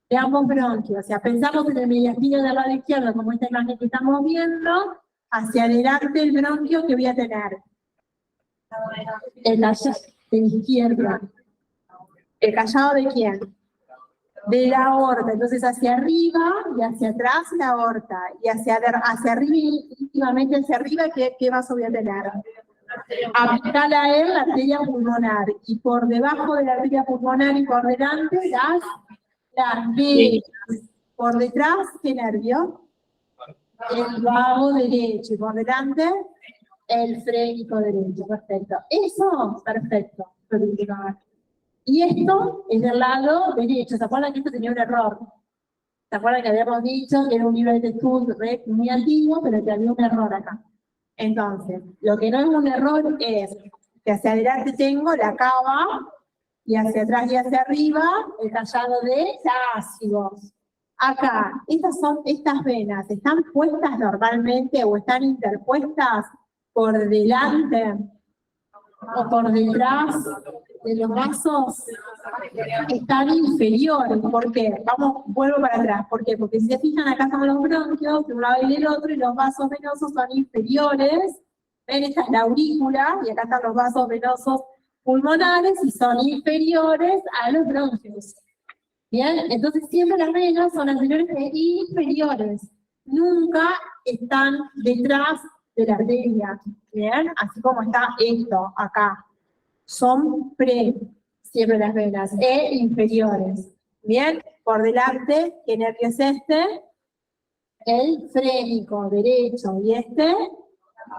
de ambos bronquios. O sea, pensamos en el mediastino del lado izquierdo, como esta imagen que estamos viendo, hacia adelante el bronquio que voy a tener. El callado de la izquierda. ¿El callado de quién? De la aorta. Entonces hacia arriba y hacia atrás la aorta. Y hacia arriba y íntimamente hacia arriba, ¿qué vaso voy a tener? Apical a él la arteria pulmonar. Y por debajo de la arteria pulmonar y por delante las venas. Por detrás, ¿qué nervio? El vago derecho. Y por delante, el frénico derecho. Perfecto. Eso, perfecto. Y esto es del lado derecho. ¿Se acuerdan que esto tenía un error? ¿Se acuerdan que habíamos dicho que era un libro de textura muy antiguo, pero que había un error acá? Entonces, lo que no es un error es que hacia adelante tengo la cava y hacia atrás y hacia arriba el callado de ácidos. Acá, estas venas, ¿están puestas normalmente o están interpuestas por delante o por detrás de los vasos? Están inferiores. ¿Por qué? Vuelvo para atrás. ¿Por qué? Porque si se fijan, acá están los bronquios, de un lado y del otro, y los vasos venosos son inferiores. Ven, esta es la aurícula, y acá están los vasos venosos pulmonares, y son inferiores a los bronquios. Bien, entonces siempre las venas son anteriores e inferiores. Nunca están detrás de la arteria. Bien, así como está esto acá. Son siempre las venas, e inferiores. Bien, por delante, ¿qué nervio es este? El frénico derecho, y este,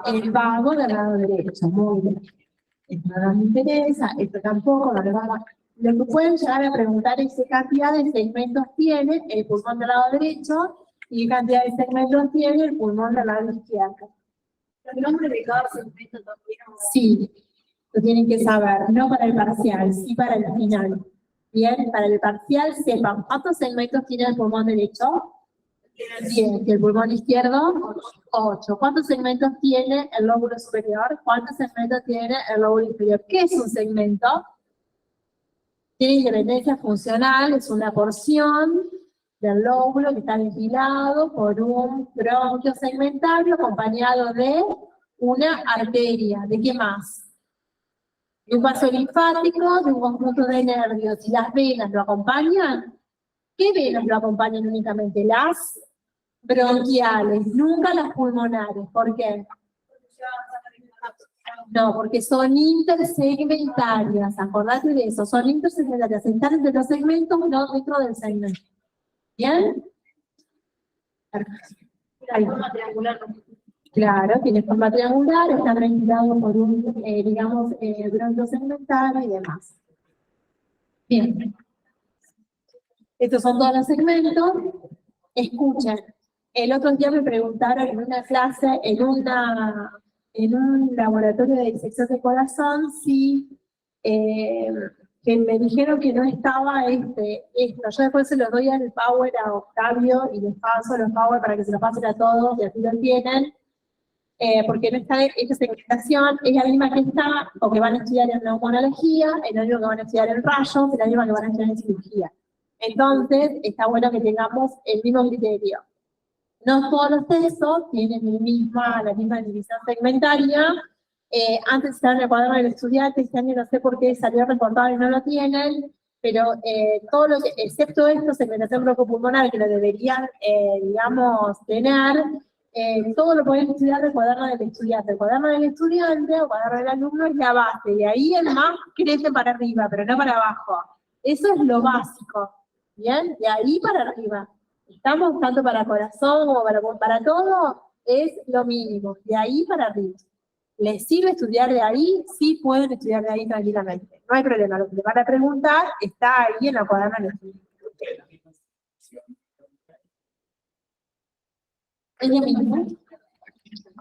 el vago del lado derecho. Muy bien. Esto no nos interesa, esto tampoco, no le vamos a... Lo que pueden llegar a preguntar es qué cantidad de segmentos tiene el pulmón del lado derecho y qué cantidad de segmentos tiene el pulmón del lado izquierdo. ¿El nombre de cada segmento también? Sí, lo tienen que saber, no para el parcial, sí para el final. Bien, para el parcial sepan cuántos segmentos tiene el pulmón derecho. 10, y el pulmón izquierdo, 8. ¿Cuántos segmentos tiene el lóbulo superior? ¿Cuántos segmentos tiene el lóbulo inferior? ¿Qué es un segmento? Tiene independencia funcional, es una porción del lóbulo que está ventilado por un bronquio segmentario acompañado de una arteria. ¿De qué más? De un vaso linfático, de un conjunto de nervios. ¿Y las venas lo acompañan? ¿Qué venas lo acompañan únicamente? Las bronquiales, nunca las pulmonares. ¿Por qué? No, porque son intersegmentarias. Acordate de eso, son intersegmentarias. Están entre los segmentos, no dentro del segmento. ¿Bien? Ahí. Claro, tiene forma triangular, está ventilados por un, digamos, bronquio segmentario y demás. Bien. Estos son todos los segmentos. Escuchen, el otro día me preguntaron en una clase, en un laboratorio de disección de corazón, si que me dijeron que no estaba esto. Yo después se los doy al Power a Octavio y les paso los Power para que se los pasen a todos y así lo tienen. Porque no está esta segmentación, es la misma que está, o que van a estudiar en neumonología, es la misma que van a estudiar en rayos, es la misma que van a estudiar en cirugía. Entonces, está bueno que tengamos el mismo criterio. No todos los textos tienen la misma división segmentaria. Antes estaba en el cuaderno del estudiante, este año no sé por qué salió recortado y no lo tienen, pero todo lo que, excepto esto, segmentación broncopulmonar, que lo deberían, digamos, tener, todo lo pueden estudiar del cuaderno del estudiante. El cuaderno del estudiante o cuaderno del alumno es la base, de ahí el más crece para arriba, pero no para abajo. Eso es lo básico, ¿bien? De ahí para arriba. Estamos tanto para corazón como para todo, es lo mínimo, de ahí para arriba. ¿Les sirve estudiar de ahí? Sí pueden estudiar de ahí tranquilamente. No hay problema, lo que le van a preguntar está ahí en la cuaderno del estudiante. Es lo mismo.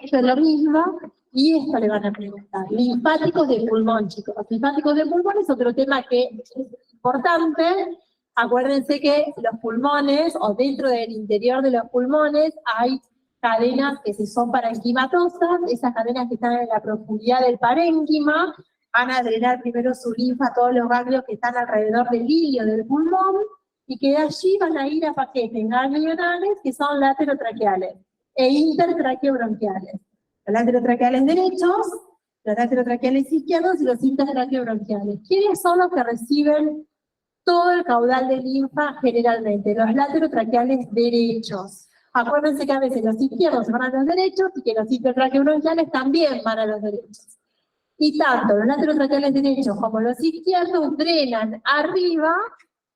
Esto es lo mismo. Y esto le van a preguntar. Linfáticos de pulmón, chicos. Los linfáticos de pulmón es otro tema que es importante. Acuérdense que los pulmones, o dentro del interior de los pulmones, hay cadenas que son parenquimatosas. Esas cadenas que están en la profundidad del parénquima van a drenar primero su linfa a todos los ganglios que están alrededor del hilio del pulmón, y que de allí van a ir a paquetes ganglionales que son laterotraqueales e intertraqueobronquiales. Los laterotraqueales derechos, los laterotraqueales izquierdos y los intertraqueobronquiales. ¿Quiénes son los que reciben todo el caudal de linfa generalmente? Los laterotraqueales derechos. Acuérdense que a veces los izquierdos van a los derechos y que los intertraqueobronquiales también van a los derechos. Y tanto los laterotraqueales derechos como los izquierdos drenan arriba,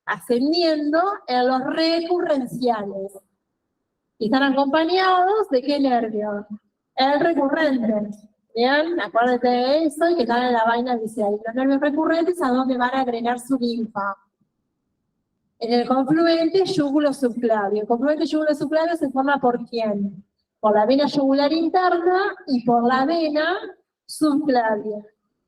ascendiendo en los recurrenciales. Y están acompañados ¿de qué nervio? El recurrente. Bien, acuérdense de eso y que están en la vaina visual. Los nervios recurrentes a dónde van a drenar su linfa. En el confluente yugulo-subclavio. El confluente yugulo-subclavio se forma ¿por quién? Por la vena yugular interna y por la vena subclavia.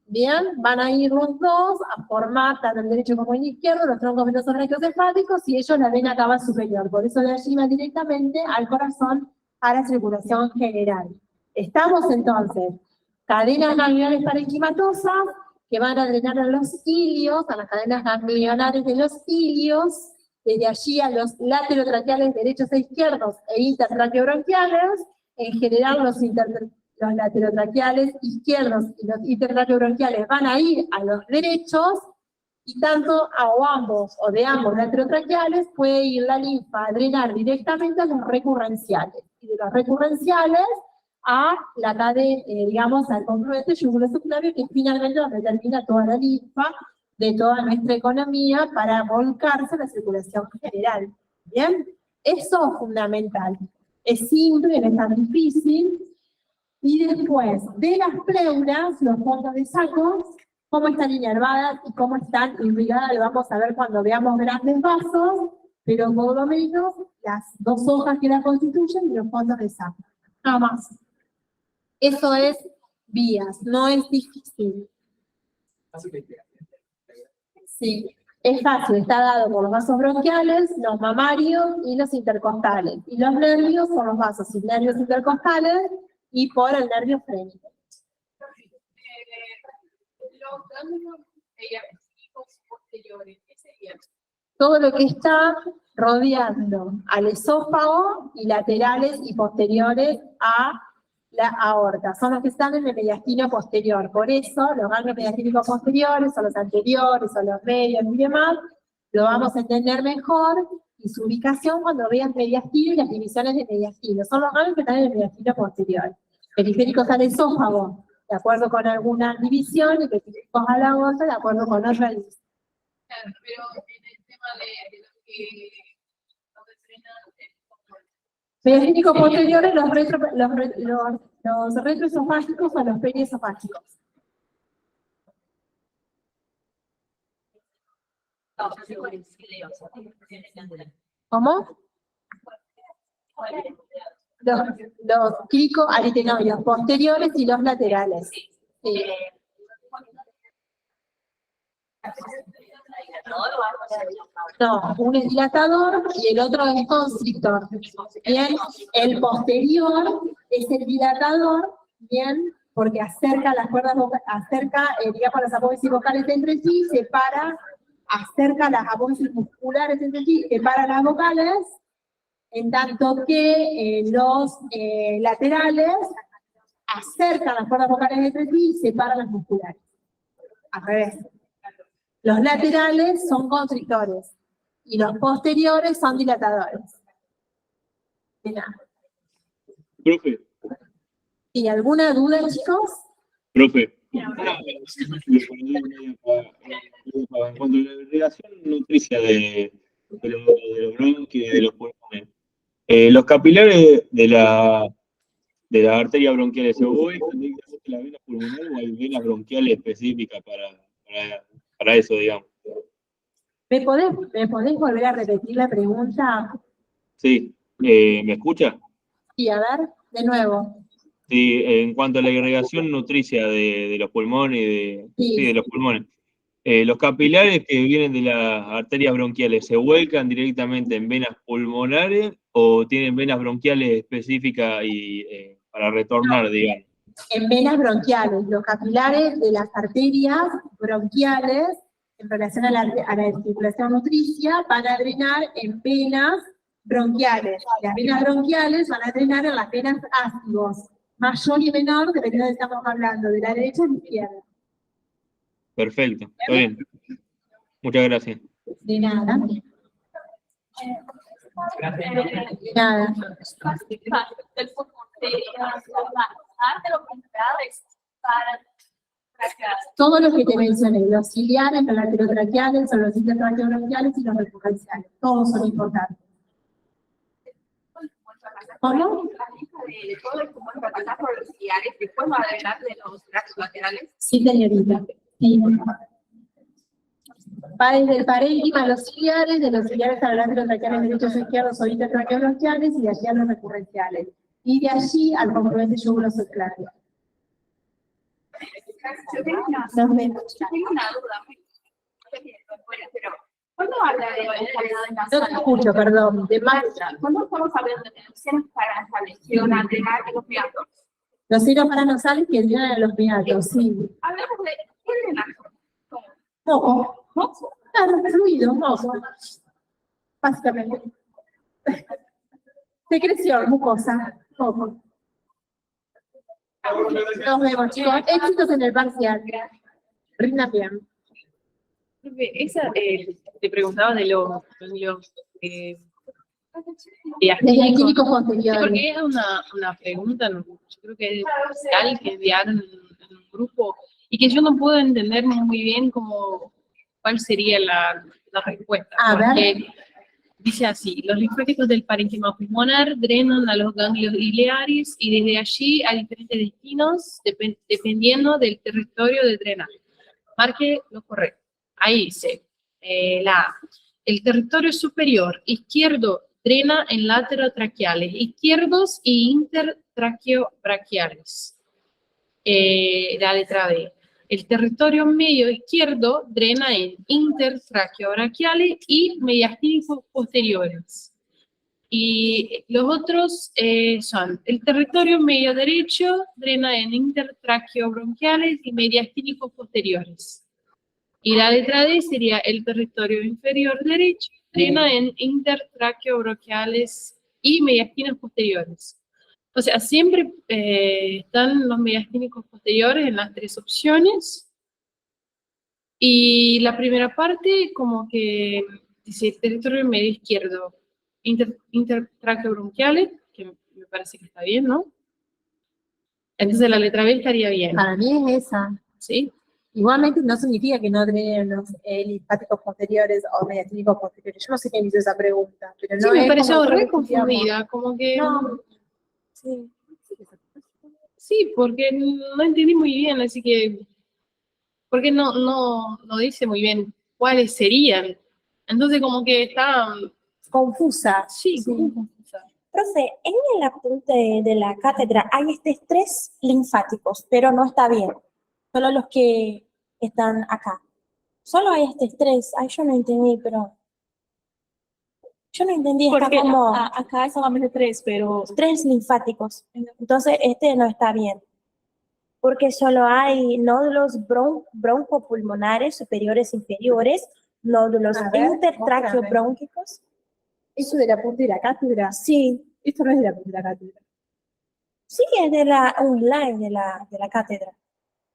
Bien, van a ir los dos a formar tanto el derecho como el izquierdo, los troncos venosos rectocefálicos, y ellos la vena cava superior. Por eso de allí va directamente al corazón, a la circulación general. Estamos entonces, cadenas ganglionares parenquimatosas que van a drenar a los ilios, a las cadenas ganglionares de los ilios, desde allí a los laterotraqueales derechos e izquierdos e intertraqueobronquiales. En general los laterotraqueales izquierdos y los intertraqueobronquiales van a ir a los derechos, y tanto o ambos o de ambos laterotraqueales puede ir la linfa a drenar directamente a los recurrenciales, y de los recurrenciales a la cadena, digamos, al confluente yugulo-subclavio, que finalmente donde termina toda la linfa de toda nuestra economía para volcarse a la circulación general. ¿Bien? Eso es fundamental. Es simple, no es tan difícil. Y después, de las pleuras, los fondos de saco, cómo están inervadas y cómo están irrigadas, lo vamos a ver cuando veamos grandes vasos, pero por lo menos las dos hojas que la constituyen y los fondos de saco. Nada más. Eso es vías, no es difícil. Sí, es fácil, está dado por los vasos bronquiales, los mamarios y los intercostales. Y los nervios son los vasos y nervios intercostales y por el nervio frénico. Los ganglios mediastínicos posteriores, ¿qué serían? Todo lo que está rodeando al esófago y laterales y posteriores a la aorta. Son los que están en el mediastino posterior. Por eso, los ganglios mediastínicos posteriores, o los anteriores, o los medios y demás, lo vamos a entender mejor, y su ubicación cuando vean mediastino y las divisiones de mediastino. Son los ganglios que están en el mediastino posterior. Periféricos al esófago, de acuerdo con alguna división, y periféricos a la aorta, de acuerdo con otra división. Claro, pero en el tema de los que Mediastínicos posteriores, los retroesofágicos o los periesofágicos. ¿Cómo? Los cricoaritenoides posteriores y los laterales. Sí. No, uno es dilatador y el otro es constrictor. Bien, el posterior es el dilatador, bien, porque acerca las cuerdas vocales, digamos, las apófisis vocales entre sí, acerca las apófisis musculares entre sí, separa las vocales, en tanto que los laterales acercan las cuerdas vocales entre sí y separan las musculares. Al revés. Los laterales son constrictores y los posteriores son dilatadores. De nada. Profe, ¿Y alguna duda, chicos? profe. En cuanto a la relación nutricia de los bronquios y de los pulmones, los capilares de la arteria bronquial, ¿se ubican directamente en la vena pulmonar o hay venas bronquiales específicas para eso, digamos? ¿Me podés volver a repetir la pregunta? Sí, ¿me escucha? Y a ver, de nuevo. Sí, en cuanto a la irrigación nutricia de los pulmones, Sí. de los pulmones. Los capilares que vienen de las arterias bronquiales, ¿se vuelcan directamente en venas pulmonares o tienen venas bronquiales específicas y para retornar, digamos? En venas bronquiales, los capilares de las arterias bronquiales en relación a la circulación nutricia van a drenar en venas bronquiales. Las venas bronquiales van a drenar en las venas ácidos, mayor y menor, dependiendo de lo que estamos hablando, de la derecha a la izquierda. Perfecto, está bien. Muchas gracias. De nada. De nada. Del pulmón sería de los pulmonares para traquear. Todo lo que te mencioné, los ciliares, los laterotraqueales, son los intertraqueobronquiales y los retrocanciales. Todos son importantes. ¿Cómo? De todo el pulmón va a pasar por los ciliares, después va a drenar de los tractos laterales. Sí, señorita. Sí. Va desde el parénquima a los ciliares, de los ciliares a los laterotraqueales derechos o izquierdos o intertraqueobronquiales y de allí a los recurrenciales. Y de allí al componente yuguloso claro. Yo tengo una duda muy pero ¿cuándo habla de mortalidad No te escucho, perdón. De más, ¿Cuándo estamos hablando de tensiones paranasales que van a drenar los meatos? los senos paranasales que drenan a los meatos, sí. Hablamos de qué drenaje. Moco. ¿Moco? Claro, fluido, moco. Básicamente. Secreción, mucosa, moco. Nos vemos, chicos. Éxitos en el parcial. Rinda bien. Esa, te preguntaba de los Desde el químico posterior. porque es una pregunta, yo creo que es tal que enviaron en un grupo y que yo no puedo entender muy bien cuál sería la respuesta. A ver. Porque dice así: los linfáticos del parénquima pulmonar drenan a los ganglios ileares y desde allí a diferentes destinos dependiendo del territorio de drenaje. Marque lo correcto. Ahí dice, el territorio superior izquierdo drena en laterotraqueales izquierdos y intertraqueobraquiales. La letra B. El territorio medio izquierdo drena en intertraqueobraquiales y mediastínicos posteriores. Y los otros son el territorio medio derecho drena en intertraqueobronquiales y mediastínicos posteriores. Y la letra D sería el territorio inferior derecho, drena en intertraqueobronquiales y mediastinos posteriores. O sea, siempre están los mediastínicos posteriores en las tres opciones. Y la primera parte, como que dice territorio medio izquierdo, intertraqueobronquiales, que me parece que está bien, ¿no? Entonces la letra B estaría bien. Para mí es esa. ¿Sí? Igualmente no significa que no drenen los linfáticos posteriores o mediastínicos posteriores. Yo no sé quién hizo esa pregunta, pero no Sí, me es pareció como re nosotros estudiamos. confundida, como que... No. Sí. Sí, porque no entendí muy bien, así que... Porque no dice muy bien cuáles serían. Entonces como que está... Confusa. Sí, Sí. confusa. Profe, en el apunte de la cátedra hay tres linfáticos, pero no está bien. Solo los que están acá. Solo hay tres. Ay, yo no entendí, pero... Yo no entendí, está Porque como acá hay solamente 3, pero 3 linfáticos. Entonces, no está bien. Porque solo hay nódulos broncopulmonares superiores e inferiores, nódulos A ver, intertraqueobrónquicos. ¿Eso del apunte de la cátedra? Sí, Esto no es del apunte de la cátedra. sí, es de la online de la cátedra.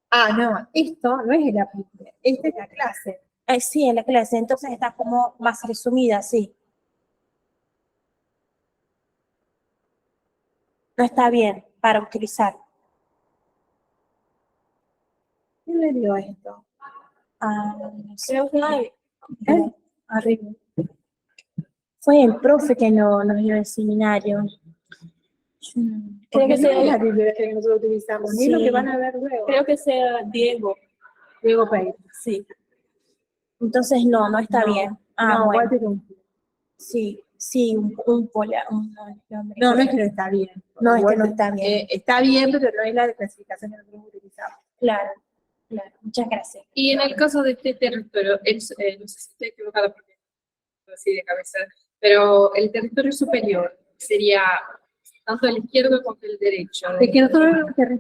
Ah, no, esto no es el apunte, esta es la clase. Sí, en la clase, entonces está como más resumida, sí. No está bien para utilizar. ¿Quién le dio esto? No sé. creo que hay. Arriba. Fue el profe que nos dio el seminario. Creo que sea- sea la bibliografía que nosotros utilizamos, ni es lo Sí. que van a ver luego. Creo que sea Diego. Diego Pérez. Sí. Entonces no está No, bien. no, Bueno. Walter Unfil. Sí, un pola. No, no es que no está bien. No, es que Bueno, no está bien. está bien, pero no es la clasificación que nosotros utilizamos. Claro, claro. Muchas gracias. Y en el caso de este territorio, no sé si estoy equivocada porque no así de cabeza, pero el territorio superior sería tanto el izquierdo como el derecho. Es que nosotros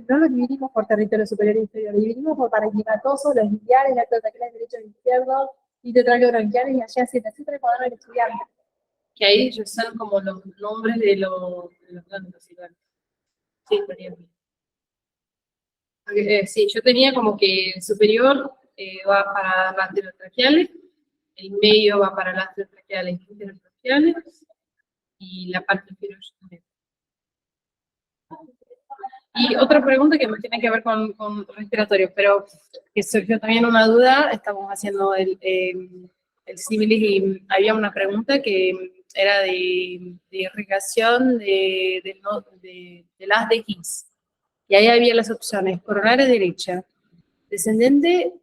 no lo dividimos por territorio superior e inferior, lo dividimos por parenquimatoso, los lineares, la traqueales, derechos e izquierdos, y tetralogranquiales y allá siempre el cuaderno del estudiante. Que ahí ellos son como los nombres de los grandes, igual. Sí, estaría bien. Sí, yo tenía como que el superior va para las anterotraqueales, el medio va para las anterotraqueales y interotraqueales, y la parte inferior también. Y otra pregunta que me tiene que ver con respiratorio, pero que surgió también una duda, estamos haciendo el símilis y había una pregunta que era de irrigación de las de Higgs. Y ahí había las opciones, coronaria derecha, descendente,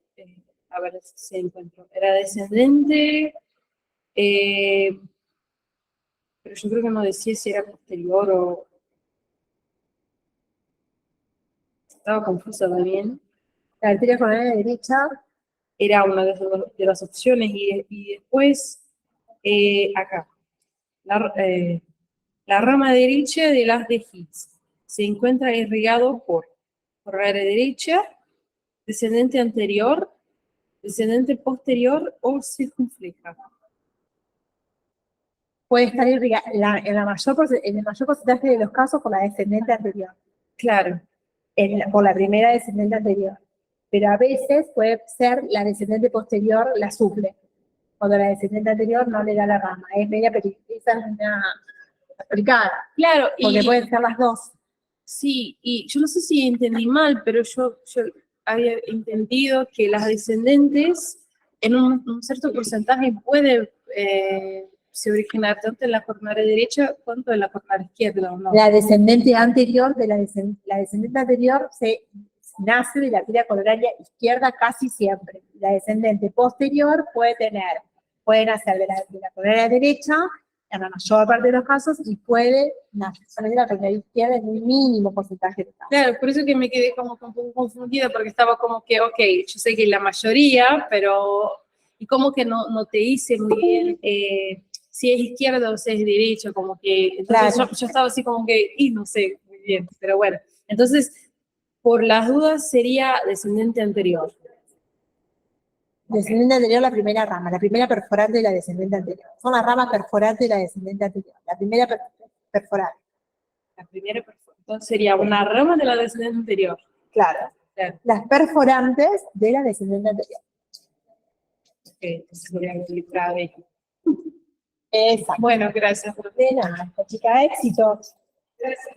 a ver si encuentro, era descendente, pero yo creo que no decía si era posterior o... Estaba confusa también. La arteria coronaria derecha, Era una de las opciones y después acá, la rama derecha de las de Higgs se encuentra irrigado por coronaria derecha, descendente anterior, descendente posterior o circunfleja. puede estar irrigada en el mayor porcentaje de los casos por la descendente anterior, Claro, por la primera descendente anterior. Pero a veces puede ser la descendente posterior la suple, cuando la descendente anterior no le da la rama. Es media esa es una aplicada, claro, porque y pueden ser las dos. sí, y yo no sé si entendí mal, pero yo había entendido que las descendentes en un cierto porcentaje puede se originar tanto en la coronaria derecha cuanto en la coronaria izquierda, ¿o no? La descendente anterior la descendente anterior se nace de la arteria coronaria izquierda casi siempre. La descendente posterior puede nacer de la coronaria derecha en la mayor parte de los casos y puede nacer de la coronaria izquierda en un mínimo porcentaje de casos. Claro, por eso que me quedé como un poco confundida, porque estaba como que, ok, yo sé que la mayoría, pero, y como que no te hice muy bien si es izquierda o si es derecha, como que, entonces Claro. yo estaba así como que, y no sé muy bien, pero bueno, entonces, por las dudas sería descendente anterior. Descendente anterior, la primera rama, la primera perforante de la descendente anterior. Son las ramas perforantes de la descendente anterior. La primera perforante. La primera persona. Entonces sería una rama de la descendente anterior. Claro. Claro. Las perforantes de la descendente anterior. Ok, entonces sería la letra B. Exacto. Bueno, gracias. De nada, chica, éxito. Gracias.